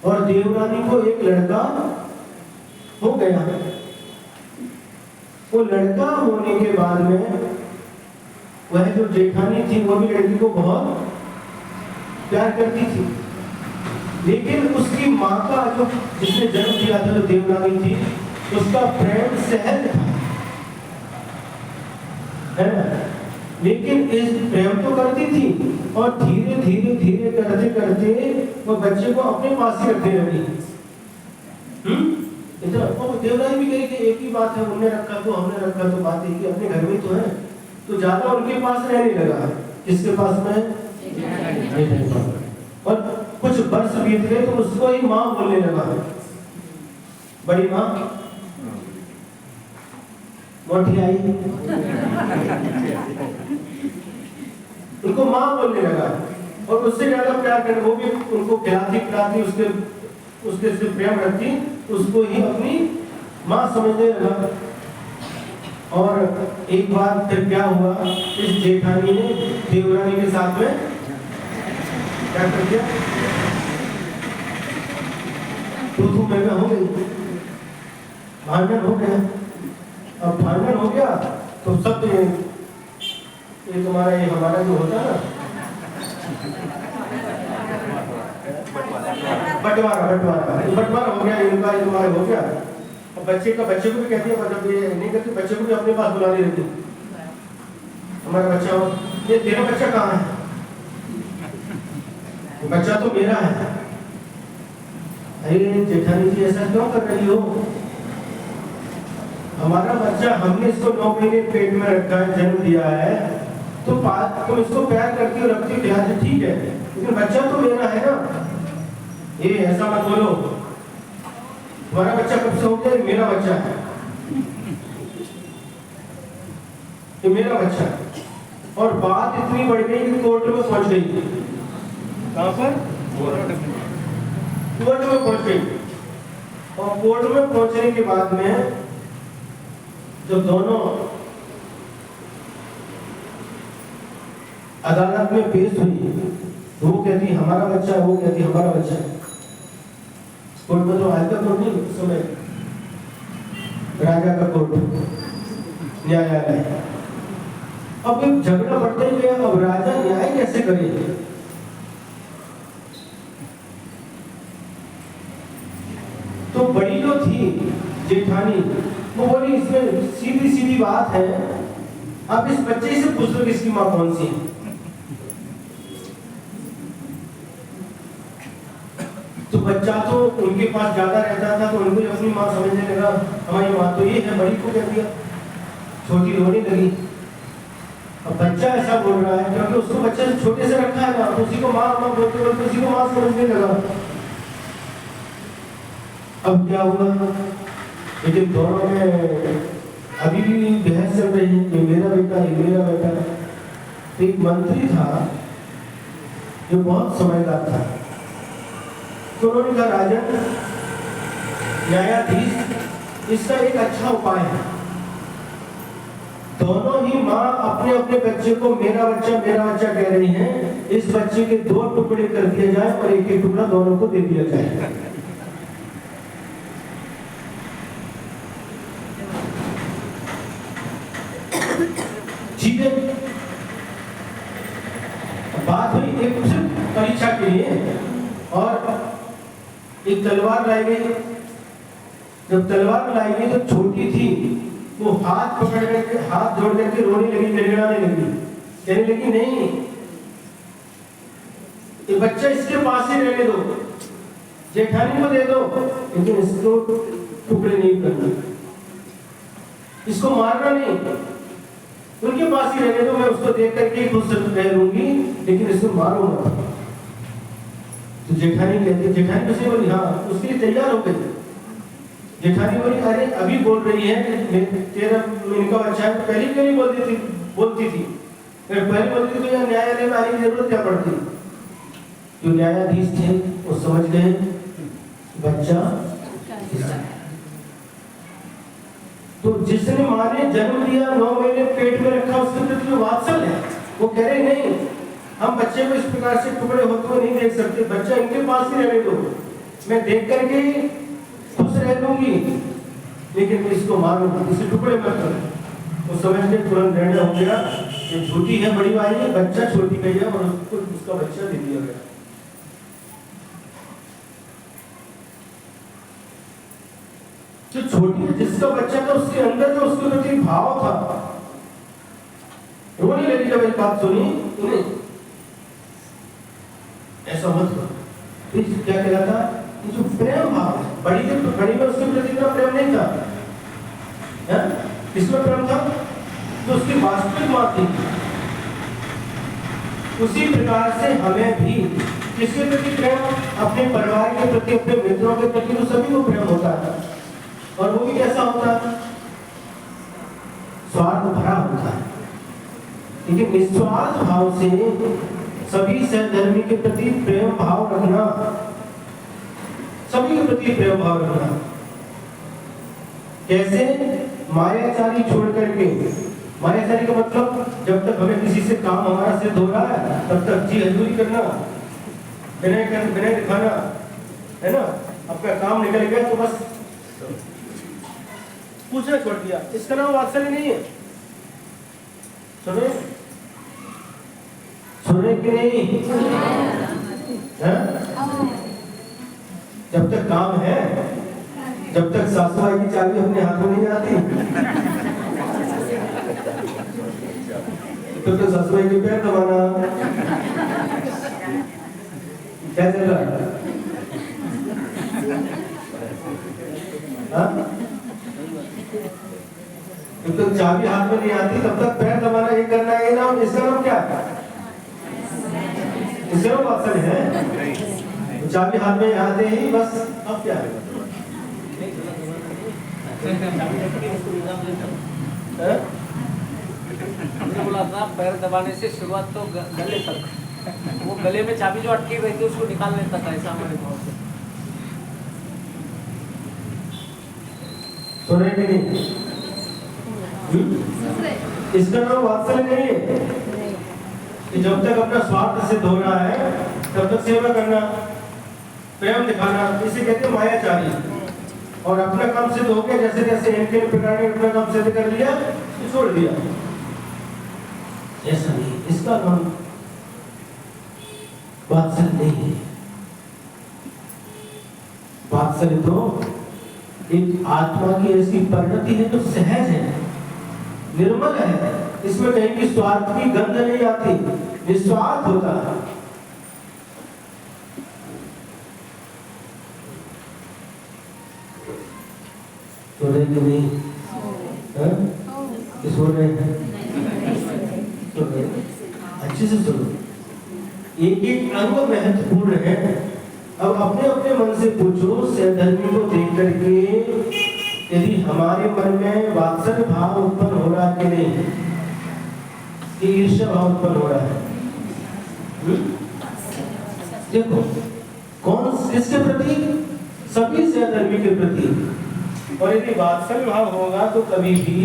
और देवरानी को एक लड़का हो गया। वो लड़का होने के बाद में वह जो जेठानी थी वो भी लड़की को बहुत प्यार करती थी, लेकिन उसकी माँ का जो जिसने जन्म दिया था, जो देवरानी थी, उसका प्रेम सहज था, है ना? लेकिन इस प्रेम तो करती थी और धीरे धीरे धीरे करते करते वो बच्चे को अपने पास ही रखने लगी। इतना वो देवरानी भी कही कि एक ही बात है, उन्होंने रखा तो हमने रखा तो बात है कि अपने घर में तो है, तो ज्यादा उनके पास रहने लगा। किसके पास में? और कुछ वर्ष बीत गए तो उसको ही माँ बोलने लगा, बड़ी माँ मोटी आई, उनको माँ बोलने लगा और उससे ज्यादा प्यार कर, वो भी उनको खिलाती उसके से प्रेम रखती, उसको ही अपनी माँ समझने लगा। और एक बार फिर क्या हुआ, इस जेठानी ने देवरानी के साथ में क्या कर दिया, तू मैं हो गई, भांडन हो गया। अब भांडन हो गया तो सब ये तुम्हारा ये हमारा जो होता है ना बंटवारा हो गया, इनका ये तुम्हारा हो गया। अब बच्चे को भी कहती है, मतलब ये नहीं करती, बच्चे को भी अपने पास बुला नहीं रहती, हमारा बच्चा हो, ये तेरा बच्चा कहाँ है, बच्चा तो मेरा है। अरे जेठानी जी ऐसा क्यों कर रही हो, हमारा बच्चा, हमने इसको 9 महीने पेट में रखा है, जन्म दिया है, तो तुम इसको प्यार करती हो, रखती हो, ध्यान से, ठीक है, लेकिन बच्चा तो मेरा है ना। ये ऐसा मत बोलो, तुम्हारा बच्चा कब से हो गया, मेरा बच्चा है, ये मेरा बच्चा है। और बात इतनी बढ़ गई कि कोर्ट में पहुंच गई। कहां पर? कोर्ट में पहुंच गई। और कोर्ट में पहुंचने के बाद में जब दोनों अदालत में पेश हुई, तो वो कहती हमारा बच्चा है, वो कहती हमारा बच्चा है। कोर्ट में तो आज का कोर्ट नहीं, उस समय राजा का कोर्ट, न्यायालय। अब एक झगड़ा बढ़ते गया, अब राजा न्याय कैसे करे। तो बड़ी जो थी जेठानी, वो बोली इसमें सीधी सीधी बात है, आप इस बच्चे से पूछ लो कि इसकी माँ कौन सी है। तो बच्चा तो उनके पास ज्यादा रहता था, तो उनको अपनी माँ समझने लगा, हमारी माँ तो ये है, बड़ी को कह दिया, छोटी रोने लगी। अब बच्चा ऐसा बोल रहा है क्योंकि उसको बच्चे से छोटे से रखा है ना, तो उसी को माँ माँ बोलते बोलते उसी को माँ समझने लगा। अब क्या हुआ, लेकिन दोनों में अभी भी बहस चल रही है, ये मेरा बेटा, ये मेरा बेटा। एक मंत्री था जो बहुत समझदार था, तो उन्होंने कहा राजन, न्यायाधीश, इसका एक अच्छा उपाय है, दोनों ही माँ अपने अपने बच्चे को मेरा बच्चा कह रही हैं, इस बच्चे के 2 टुकड़े कर दिए जाए और एक टुकड़ा दोनों को दे दिया जाए। ठीक है, बात हुई एक सिर्फ परीक्षा के लिए, और एक तलवार लाई गई। जब तलवार लाई गई तो छोटी थी, वो हाथ पकड़ करके, हाथ जोड़ करके रोने लगी, गिड़गिड़ाने लगी, कहने लगी नहीं, ये बच्चा इसके पास ही रहने दो, जेठानी को दे दो, लेकिन इसको टुकड़े नहीं करना, इसको मारना नहीं, उनके पास ही रहने दो, मैं उसको देख करके खुश रह लूंगी, लेकिन इसको मारो मत। तो जेठानी कहती, जेठानी से बोली हाँ, उसके लिए तैयार हो गई। जेठानी बोली अरे अभी बोल रही है तेरा इनका बच्चा है, पहले क्यों नहीं बोलती थी, अगर पहले बोलती तो यहाँ न्यायालय में आने की जरूरत क्या पड़ती। जो न्यायाधीश थे वो समझ गए बच्चा, तो जिसने माँ ने जन्म दिया, 9 महीने पेट में रखा, उसके प्रति जो वात्सल्य है, वो कह रहे नहीं, हम बच्चे को इस प्रकार से टुकड़े होते हुए नहीं देख सकते, बच्चा इनके पास ही रहने दो, मैं देख करके खुश रह लूंगी, लेकिन इसको मारूंगा, इसे टुकड़े मत करो। वो समझ के तुरंत निर्णय हो गया, ये छोटी है बड़ी भाई है, बच्चा छोटी गई है, और उसको उसका बच्चा दे दिया गया। जो छोटी है, जिसका बच्चा था, उसके अंदर जो उसके प्रति भाव था, रोने लगी जब एक बात सुनी, उन्हें ऐसा मत करो। क्या कहता, ये जो प्रेम भाव, बड़ी में उसके प्रति इतना प्रेम नहीं था, किसमें प्रेम था, जो उसकी वास्तविक मां थी। उसी प्रकार से हमें भी किसके प्रति प्रेम, अपने परिवार के प्रति, अपने मित्रों के प्रति, तो सभी को प्रेम होता है, और वो भी कैसा होता है, स्वार्थ भरा होता है, लेकिन निस्वार्थ भाव से सभी सहधर्मी के प्रति प्रेम भाव रखना, सभी के प्रति प्रेम भाव रखना। कैसे, मायाचारी छोड़ करके, मायाचारी का मतलब जब तक हमें किसी से काम हमारा सिद्ध हो रहा है तब तक जी हजूरी करना, विनय दिखाना, है ना। आपका काम निकल गया तो बस पूछना छोड़ दिया, इसका नाम वात्सल्य नहीं है। सुने सुने कि नहीं है? जब तक काम है, जब तक सासू माई की चाबी अपने हाथों नहीं आती तब तक सासू माई के पैर दबाना। क्या चल रहा है? जब तक चाबी हाथ में नहीं आती तब तक पैर दबाना, ये करना, ये नाम, इसका नाम क्या है? इसका नाम वात्सल्य है। तो चाबी हाथ में आते ही बस अब क्या है? हमने बोला था पैर दबाने से शुरुआत तो गले तक, वो गले में चाबी जो अटकी रही थी उसको निकाल लेता था, ऐसा हमारे भाव से। सुन रहे कि नहीं? इसका नाम वात्सल्य नहीं है कि जब तक अपना स्वार्थ सिद्ध हो रहा है तब तक सेवा करना, प्रेम दिखाना, इसे कहते हैं मायाचारी। और अपना काम सिद्ध हो गया, जैसे जैसे इनके प्रकार ने अपना काम सिद्ध कर लिया तो छोड़ दिया, ऐसा नहीं, इसका नाम वात्सल्य नहीं है। वात्सल्य तो एक आत्मा की ऐसी परिणति है जो सहज है, निर्मल है, इसमें कहीं की स्वार्थ की गंध नहीं आती, निस्वार्थ होता है। तो नहीं सो रहे हैं, अच्छे से सुनो, एक एक अंग महत्वपूर्ण है। अब अपने अपने मन से पूछो, सहधर्मी को देख करके यदि हमारे मन में वात्सल्य भाव उत्पन्न हो रहा है कि नहीं, कि ईर्ष्या भाव उत्पन्न हो रहा है? देखो कौन किसके प्रति? सभी सहधर्मी के प्रति। और यदि वात्सल्य भाव होगा तो कभी भी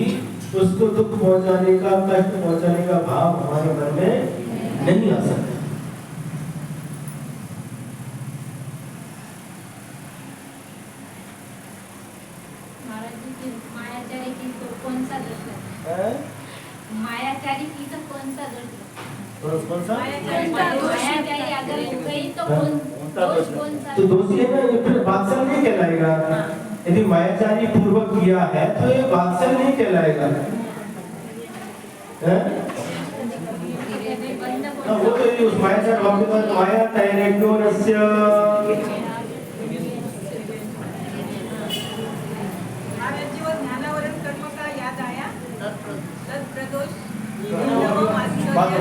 उसको दुख पहुंचाने का, कष्ट पहुंचाने का भाव हमारे मन में नहीं आ सकता। मायाचारी की तो कौन सा दोष है? मायाचारी की तो कौन सा दोष है? कौन सा? मायाचारी अगर हो गई तो कौन दोष कौन सा? तो दोषी है ना, ये फिर वात्सल्य नहीं कहलाएगा। यदि मायाचारी पूर्वक किया है तो ये वात्सल्य नहीं कहलाएगा। वो तो यदि उस मायाचार भाव के बाद माया तैरेक्यो नस्य,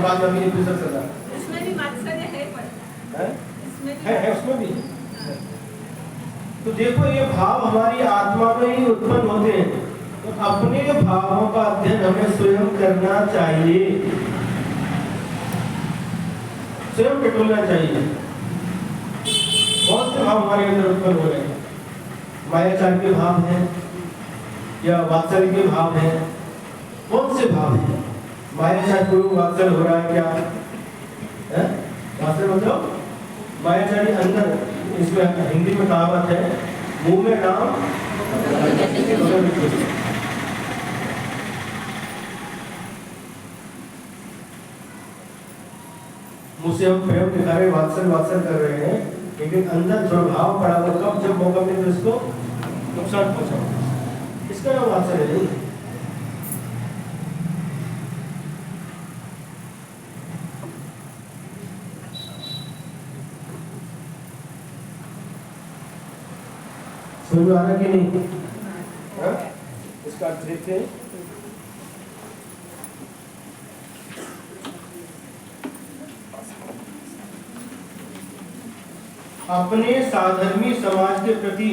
बाद में भी दूसरा सदा उसमें भी मात्सर्य है, पर इसमें भी है उसमें भी। तो देखो ये भाव हमारी आत्मा में ही उत्पन्न होते हैं, तो अपने भावों का अध्ययन हमें स्वयं करना चाहिए, स्वयं टटोलना चाहिए। कौन से भाव हमारे अंदर उत्पन्न हो रहे हैं? मायाचार के भाव हैं या वात्सल्य के भाव हैं? कौन से भाव हैं? मायाचार पूर्व वात्सल्य हो रहा है क्या? वात्सल्य मतलब मायाचारी अंदर, इसमें हिंदी में कहावत है, मुंह में नाम मुझसे हम प्रेम दिखा रहे, वात्सल्य वात्सल्य कर रहे हैं, लेकिन अंदर जो भाव पड़ा वो कब जब मौका मिले तो इसको नुकसान पहुंचाओ, इसका नाम वात्सल्य नहीं है। समझ में आ रहा कि नहीं? इसका अर्थ देखते हैं। अपने साधर्मी समाज के प्रति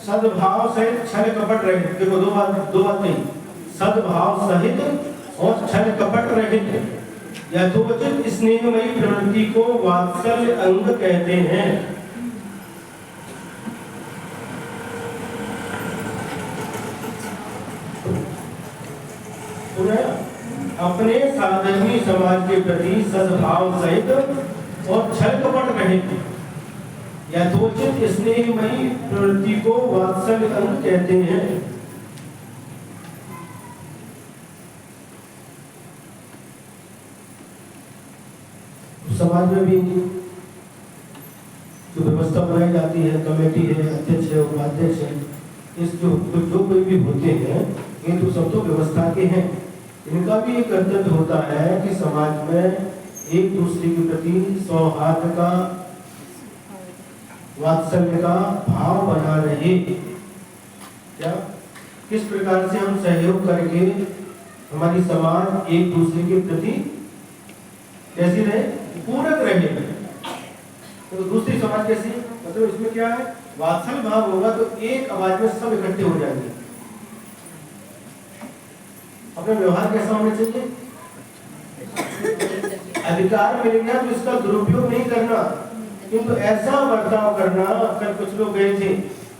सद्भाव सहित छल कपट रहित, देखो दो बात नहीं, सद्भाव सहित और छल कपट रहित यथोचित स्नेहमयी प्रवृत्ति को वात्सल्य अंग कहते हैं। अपने साधर्मी समाज के प्रति सद्भाव सहित और छल कपट रहे, यथोचित स्नेहमयी प्रवृत्ति को वात्सल्य अंग कहते हैं। समाज में भी जो व्यवस्था बनाई जाती है, कमेटी है, अध्यक्ष है, उपाध्यक्ष है, इस जो कोई भी होते हैं, ये तो सब तो व्यवस्था के हैं। इनका भी एक कर्तव्य होता है कि समाज में एक दूसरे के प्रति सौहार्द का, वात्सल्य का भाव बना रहे। क्या किस प्रकार से हम सहयोग करके हमारी समाज एक दूसरे के प्रति कैसी रहे, पूरक रहे। तो दूसरी समाज कैसी, मतलब इसमें क्या है, वात्सल्य भाव होगा तो एक आवाज में सब इकट्ठे हो जाएंगे। अपना व्यवहार कैसा होना चाहिए, अधिकार मिल गया तो इसका दुरुपयोग नहीं करना, किंतु ऐसा बर्ताव करना। कल कुछ लोग गए थे,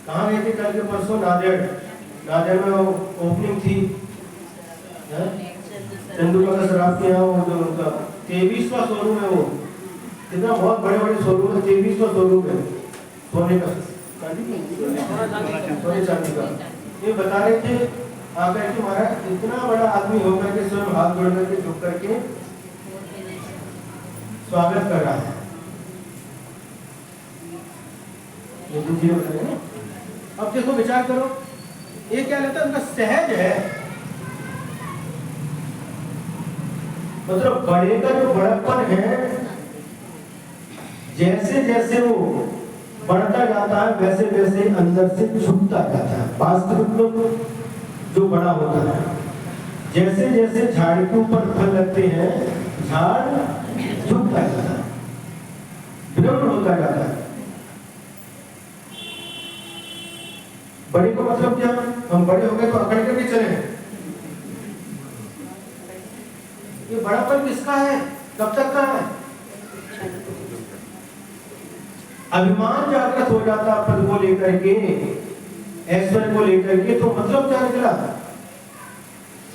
कहाँ गए थे, कल के परसों नादेड़ में ओपनिंग थी तेंदुलकर शराब के यहाँ, जो उनका 23वां शोरूम है, वो कितना बहुत बड़े बड़े शोरूम है, 23वां शोरूम है सोने का, सोने चांदी का। ये बता रहे थे आकर के, महाराज इतना बड़ा आदमी होकर के स्वयं हाथ जोड़ करके झुक करके स्वागत कर रहा है। अब देखो विचार करो, ये क्या लगता है, उनका सहज है, मतलब बड़े का जो बड़प्पन है, जैसे जैसे वो बढ़ता जाता है वैसे वैसे अंदर से झुकता जाता है। वास्तविक में जो बड़ा होता है, जैसे जैसे झाड़ के ऊपर फल लगते हैं, झाड़ झुकता जाता है, विनम्र होता जाता है। बड़े को मतलब क्या, हम बड़े हो गए तो अकड़ करके चले। ये बड़ापन किसका है, कब तक का है, अभिमान जागृत हो जाता पद को लेकर के, ऐश्वर्य को लेकर के, तो मतलब क्या निकला।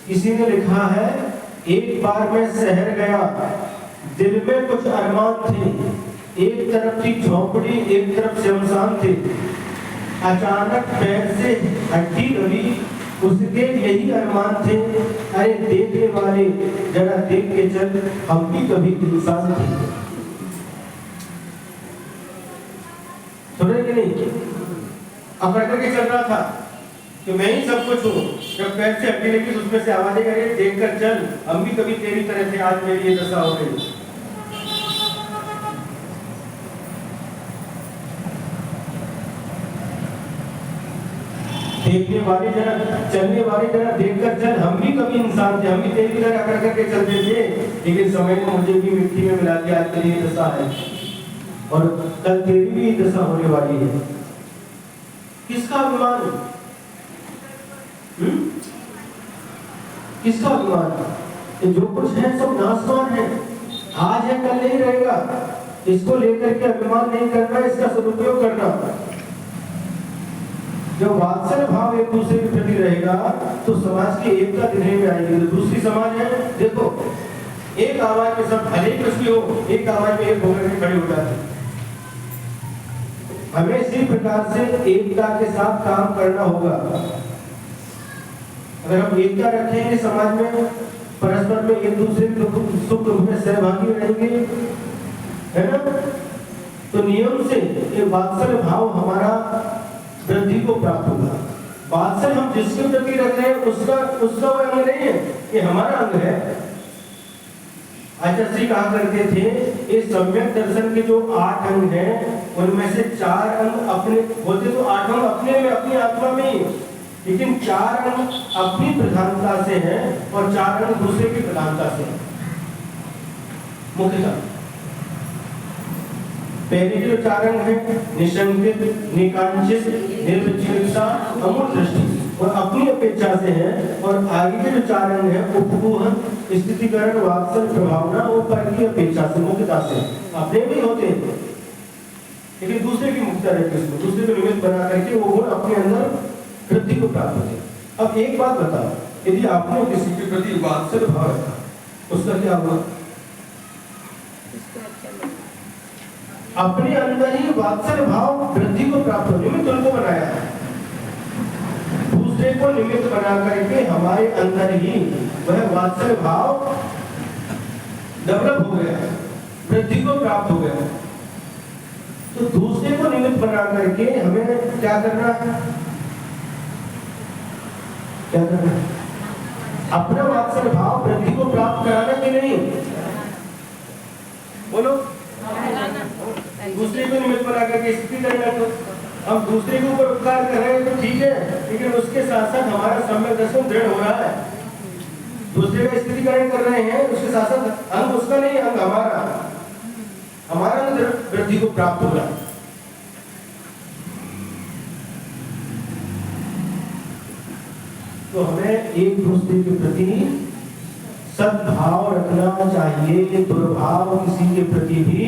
किसी ने लिखा है, एक बार मैं शहर गया, दिल में कुछ अरमान थे, एक तरफ थी झोपड़ी, एक तरफ शमशान थे, अचानक पैर से हड्डी लगी, उसके यही अरमान थे, अरे देखने वाले जरा देख के चल, हम भी कभी इंसान थे। सुने कि नहीं, अकड़ करके चल रहा था कि मैं ही सब कुछ हूँ, जब पैर से हड्डी लगी तो उसमें से आवाजें करे, देख कर चल, हम भी कभी तेरी तरह थे, आज मेरी ये दशा हो गई। देखने वाले जरा, चलने वाले जरा देखकर चल, हम भी कभी इंसान थे, हम भी तेरी तरह अकड़ करके चलते थे, लेकिन समय ने मुझे भी मिट्टी में मिला दिया, आज तेरी दशा है और कल तेरी भी दशा होने वाली है। किसका अभिमान, किसका अभिमान, जो कुछ है सब नाशवान है, आज है कल नहीं रहेगा, इसको लेकर के अभिमान नहीं करना, इसका सदुपयोग करना। जब वात्सल्य भाव एक दूसरे के प्रति रहेगा तो समाज की एकता दिखने में आएगी। तो दूसरी समाज है, देखो एक आवाज में सब, भले कुछ भी हो, एक आवाज में एक होकर के खड़े हो जाते। हमें इसी प्रकार से एकता के साथ काम करना होगा। अगर हम एकता रखेंगे समाज में, परस्पर में एक दूसरे के सुख दुख में सहभागी रहेंगे, है ना, तो नियम से ये वात्सल्य भाव हमारा वृद्धि को प्राप्त होगा। वात्सल्य हम जिसके प्रति रख रहे हैं उसका वो अंग नहीं है, ये हमारा अंग है। आचार्य श्री कहा करते थे, इस सम्यक दर्शन के जो 8 अंग हैं, उनमें से 4 अंग अपने होते, तो 8 अंग अपने में, अपनी आत्मा में ही, लेकिन 4 अंग अपनी प्रधानता से हैं और 4 अंग दूसरे की प्रधानता से हैं। मुख्यतः पहले के जो 4 अंग हैं, निशंकित, निकांक्षित, निर्विचिकित्सा, अमूल दृष्टि, और अपनी अपेक्षा से हैं, और आगे के जो 4 अंग हैं, उपगूहन, स्थितिकरण, वात्सल्य, प्रभावना, वो पर की अपेक्षा से, मुख्यता से, अपने भी होते हैं लेकिन दूसरे की मुख्यता रहती है, उसमें दूसरे को निमित्त बना करके वो गुण अपने अंदर वृद्धि को प्राप्त होते हैं। अब एक बात बताओ, यदि आपने किसी के प्रति वात्सल्य भाव रखा, उसका क्या हुआ? अपने अंदर ही वात्सल्य भाव वृद्धि को प्राप्त हो, निमित्त उनको बनाया है। दूसरे को निमित्त बना करके हमारे अंदर ही वह वात्सल्य भाव डेवलप हो गया, वृद्धि को प्राप्त हो गया। तो दूसरे को निमित्त बना करके हमें क्या करना है? क्या करना है? अपना वात्सल्य भाव वृद्धि को प्राप्त कराना कि नहीं? बोलो। दूसरे को निमित्त बना करके स्थिति करना, तो हम दूसरे के ऊपर उपकार कर रहे हैं तो ठीक है, लेकिन उसके साथ साथ हमारा सम्यक दर्शन दृढ़ हो रहा है। दूसरे का स्थितिकरण कर रहे हैं, उसके साथ साथ अंग उसका नहीं, अंग हमारा अंग वृद्धि को प्राप्त हो रहा है। तो हमें एक दूसरे के प्रति सद्भाव रखना चाहिए, दुर्भाव किसी के प्रति भी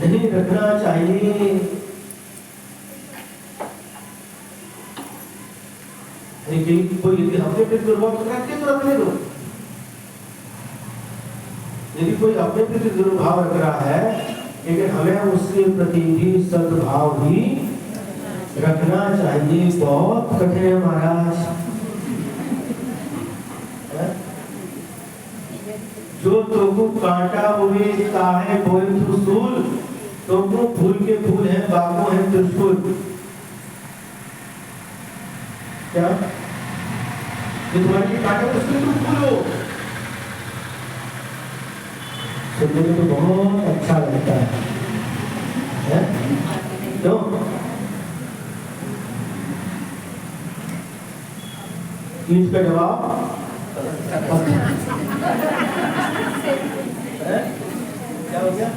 नहीं रखना चाहिए। कोई यदि अपने प्रति दुर्भाव रखे तो रखने दो। यदि कोई अपने प्रति दुर्भाव रख रहा है, लेकिन हमें उसके प्रति भी सद्भाव ही रखना चाहिए। बहुत कठिन है महाराज। जो तुमको कांटा हुए काहे बोए त्रिशूल, तुमको फूल के फूल है, बागों है त्रिशूल। क्या ये तुम्हारे कांटा उसके तुम फूल हो? सुनने में तो बहुत अच्छा लगता है? तो इसका जवाब क्या हो गया?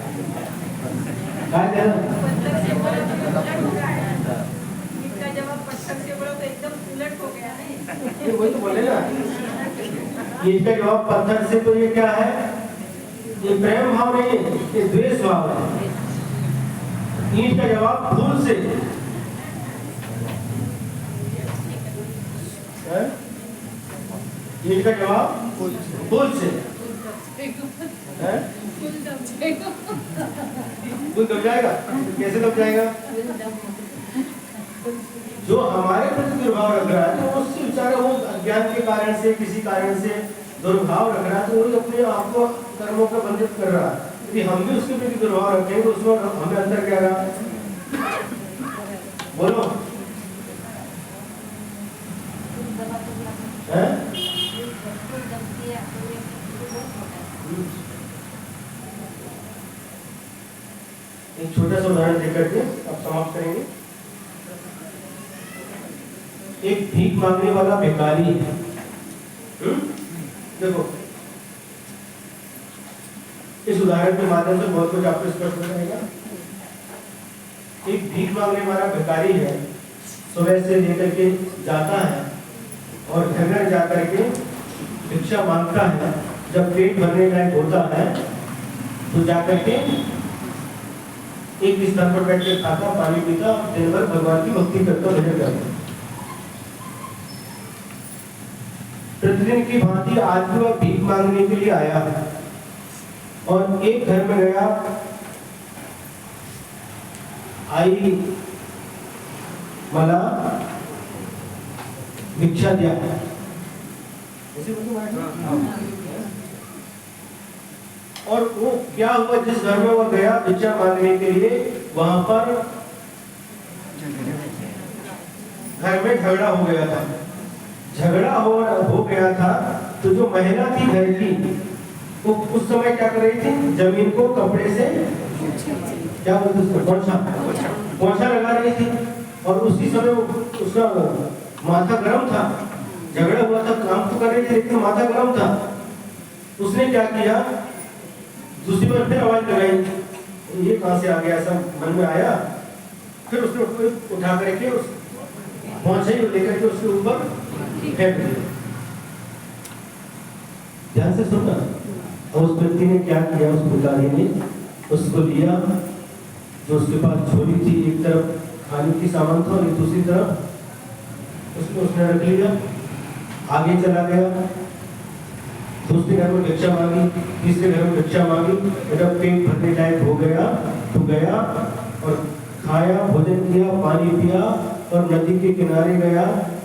इसका जवाब पत्थर से बोलो तो एकदम उलट हो गया नहीं? ये वही तो बोले ना, इसका जवाब पत्थर से, तो ये क्या है? ये प्रेम भाव नहीं है, ये द्वेष भाव है। ईंट का जवाब फूल से, ईंट का जवाब फूल से। फूल दब जाएगा? कैसे दब जाएगा? जो हमारे प्रति दुर्भाव रख रहा है, तो उससे बेचारा वो अज्ञान के कारण से, किसी कारण से दुर्भाव रख रहा है, तो वो अपने आप को कर्मों का बंधित कर रहा है। यदि हम भी उसके प्रति दुर्भाव रखेंगे तो उसमें हमें अंदर क्या रहा? बोलो। एक छोटा सा उदाहरण देकर के अब समाप्त करेंगे। एक भीख मांगने वाला भिखारी है। देखो, इस उदाहरण के माध्यम से बहुत कुछ आपको स्पष्ट हो जाएगा। एक भीख मांगने वाला भिखारी है, सुबह से लेकर के जाता है और घर घर जाकर के भिक्षा मांगता है। जब पेट भरने लायक होता है तो जाकर के एक स्थान पर बैठ के खाता, पानी पीता, दिन भर भगवान की भक्ति करता, भजन करता। प्रतिदिन की भांति आज भी वह भीख मांगने के लिए आया और एक घर में गया। आई मला भिक्षा दिया, और वो क्या हुआ, जिस घर में वो गया भिक्षा मांगने के लिए, वहां पर घर में झगड़ा हो गया था। झगड़ा हो गया था तो जो महिला थी घर की, वो उस समय क्या कर रही थी? जमीन को कपड़े से, क्या बोलते उसको, पोंछा लगा रही थी। और उसी समय उसका माथा गर्म था, झगड़ा हुआ था, काम तो कर रही थी लेकिन माथा गर्म था। उसने क्या किया? दूसरी बार फिर आवाज लगाई, ये कहां से आ गया, ऐसा मन में आया। फिर उसने उसको उठा करके उस पोंछे को लेकर के उसके ऊपर फेंक दिया। ध्यान से सुनना। और उस व्यक्ति ने क्या किया? उस भिखारी ने उसको लिया, जो उसके पास झोली थी, एक तरफ खाने की सामान था और दूसरी तरफ उसने रख लिया, आगे चला गया। दूसरे घर में भिक्षा मांगी, तीसरे घर में भिक्षा मांगी, बेटा पेट भरने लायक हो गया तो गया और खाया, भोजन किया, पानी पिया और नदी के किनारे गया,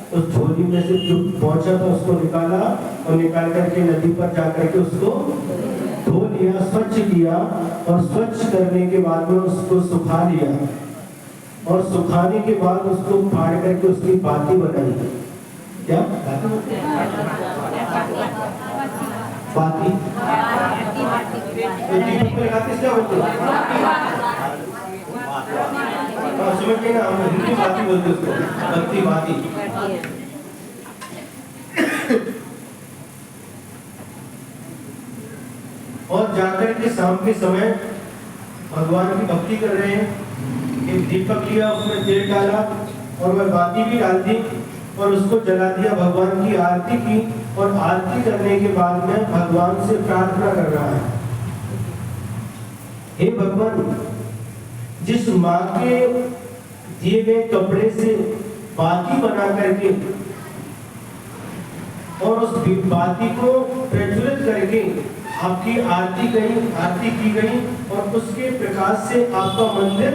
तो झोली में से जो पहुंचा था उसको निकाला और निकाल करके नदी पर जाकर के उसको धो लिया, स्वच्छ किया और स्वच्छ करने के बाद में उसको सुखा लिया और सुखाने के बाद उसको फाड़ करके उसकी बाती बनाई। क्या बाती? तो दीपक पे लगाते क्या बोलते समझ के ना, हम हिंदी बाती बोलते उसको, बत्ती बाती। और जाकर के शाम के समय भगवान की भक्ति कर रहे हैं, एक दीपक लिया, उसमें तेल डाला और वह बाती भी डाल दी और उसको जला दिया, भगवान की आरती की और आरती करने के बाद में भगवान से प्रार्थना कर रहा है, हे भगवान, जिस माँ के दिए गए कपड़े से बाती बना करके और उस बाती को प्रज्वलित करके आपकी आरती की गई और उसके प्रकाश से आपका मंदिर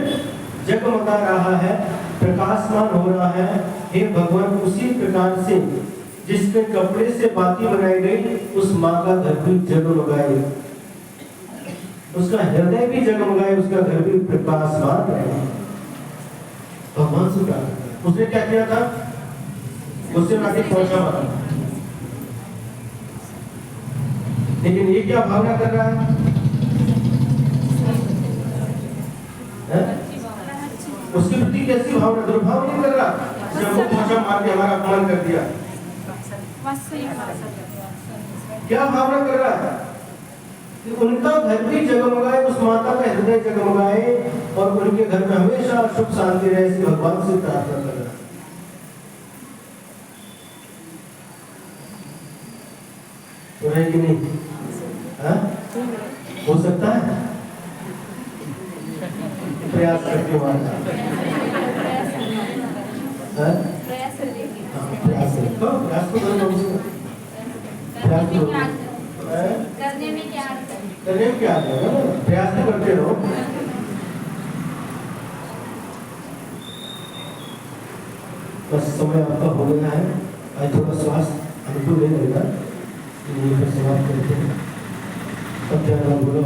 जगमगा रहा है, प्रकाशमान हो रहा है, हे भगवान, उसी प्रकार से जिसके कपड़े से बाती बनाई गई उस माँ का घर भी जगमगाए, उसका हृदय भी जगमगाए, उसका घर भी प्रकाशमान रहे। भगवान से प्रार्थना, उसने क्या किया था? उससे आगे पहुंचा माता, लेकिन ये क्या भावना कर रहा है? उसके प्रति कैसी भावना? दुर्भाव नहीं कर रहा, जब वो पहुंचा मार के हमारा अपमान कर दिया। क्या भावना कर रहा है? उनका घर भी जगमगाए, उस माता का हृदय जगमगाए और उनके घर में हमेशा सुख शांति रहे, ऐसी भगवान से प्रार्थना कर रहा है। तो है कि नहीं? हो सकता है? प्रयास करके मारना, प्रयास करने में क्या है? प्रयास तो करते रहो। बस समय आपका हो गया है, आज थोड़ा स्वास्थ्य अनुकूल नहीं लगेगा, ये पर समाप्त करते हैं। सब ज़्यादा बोलो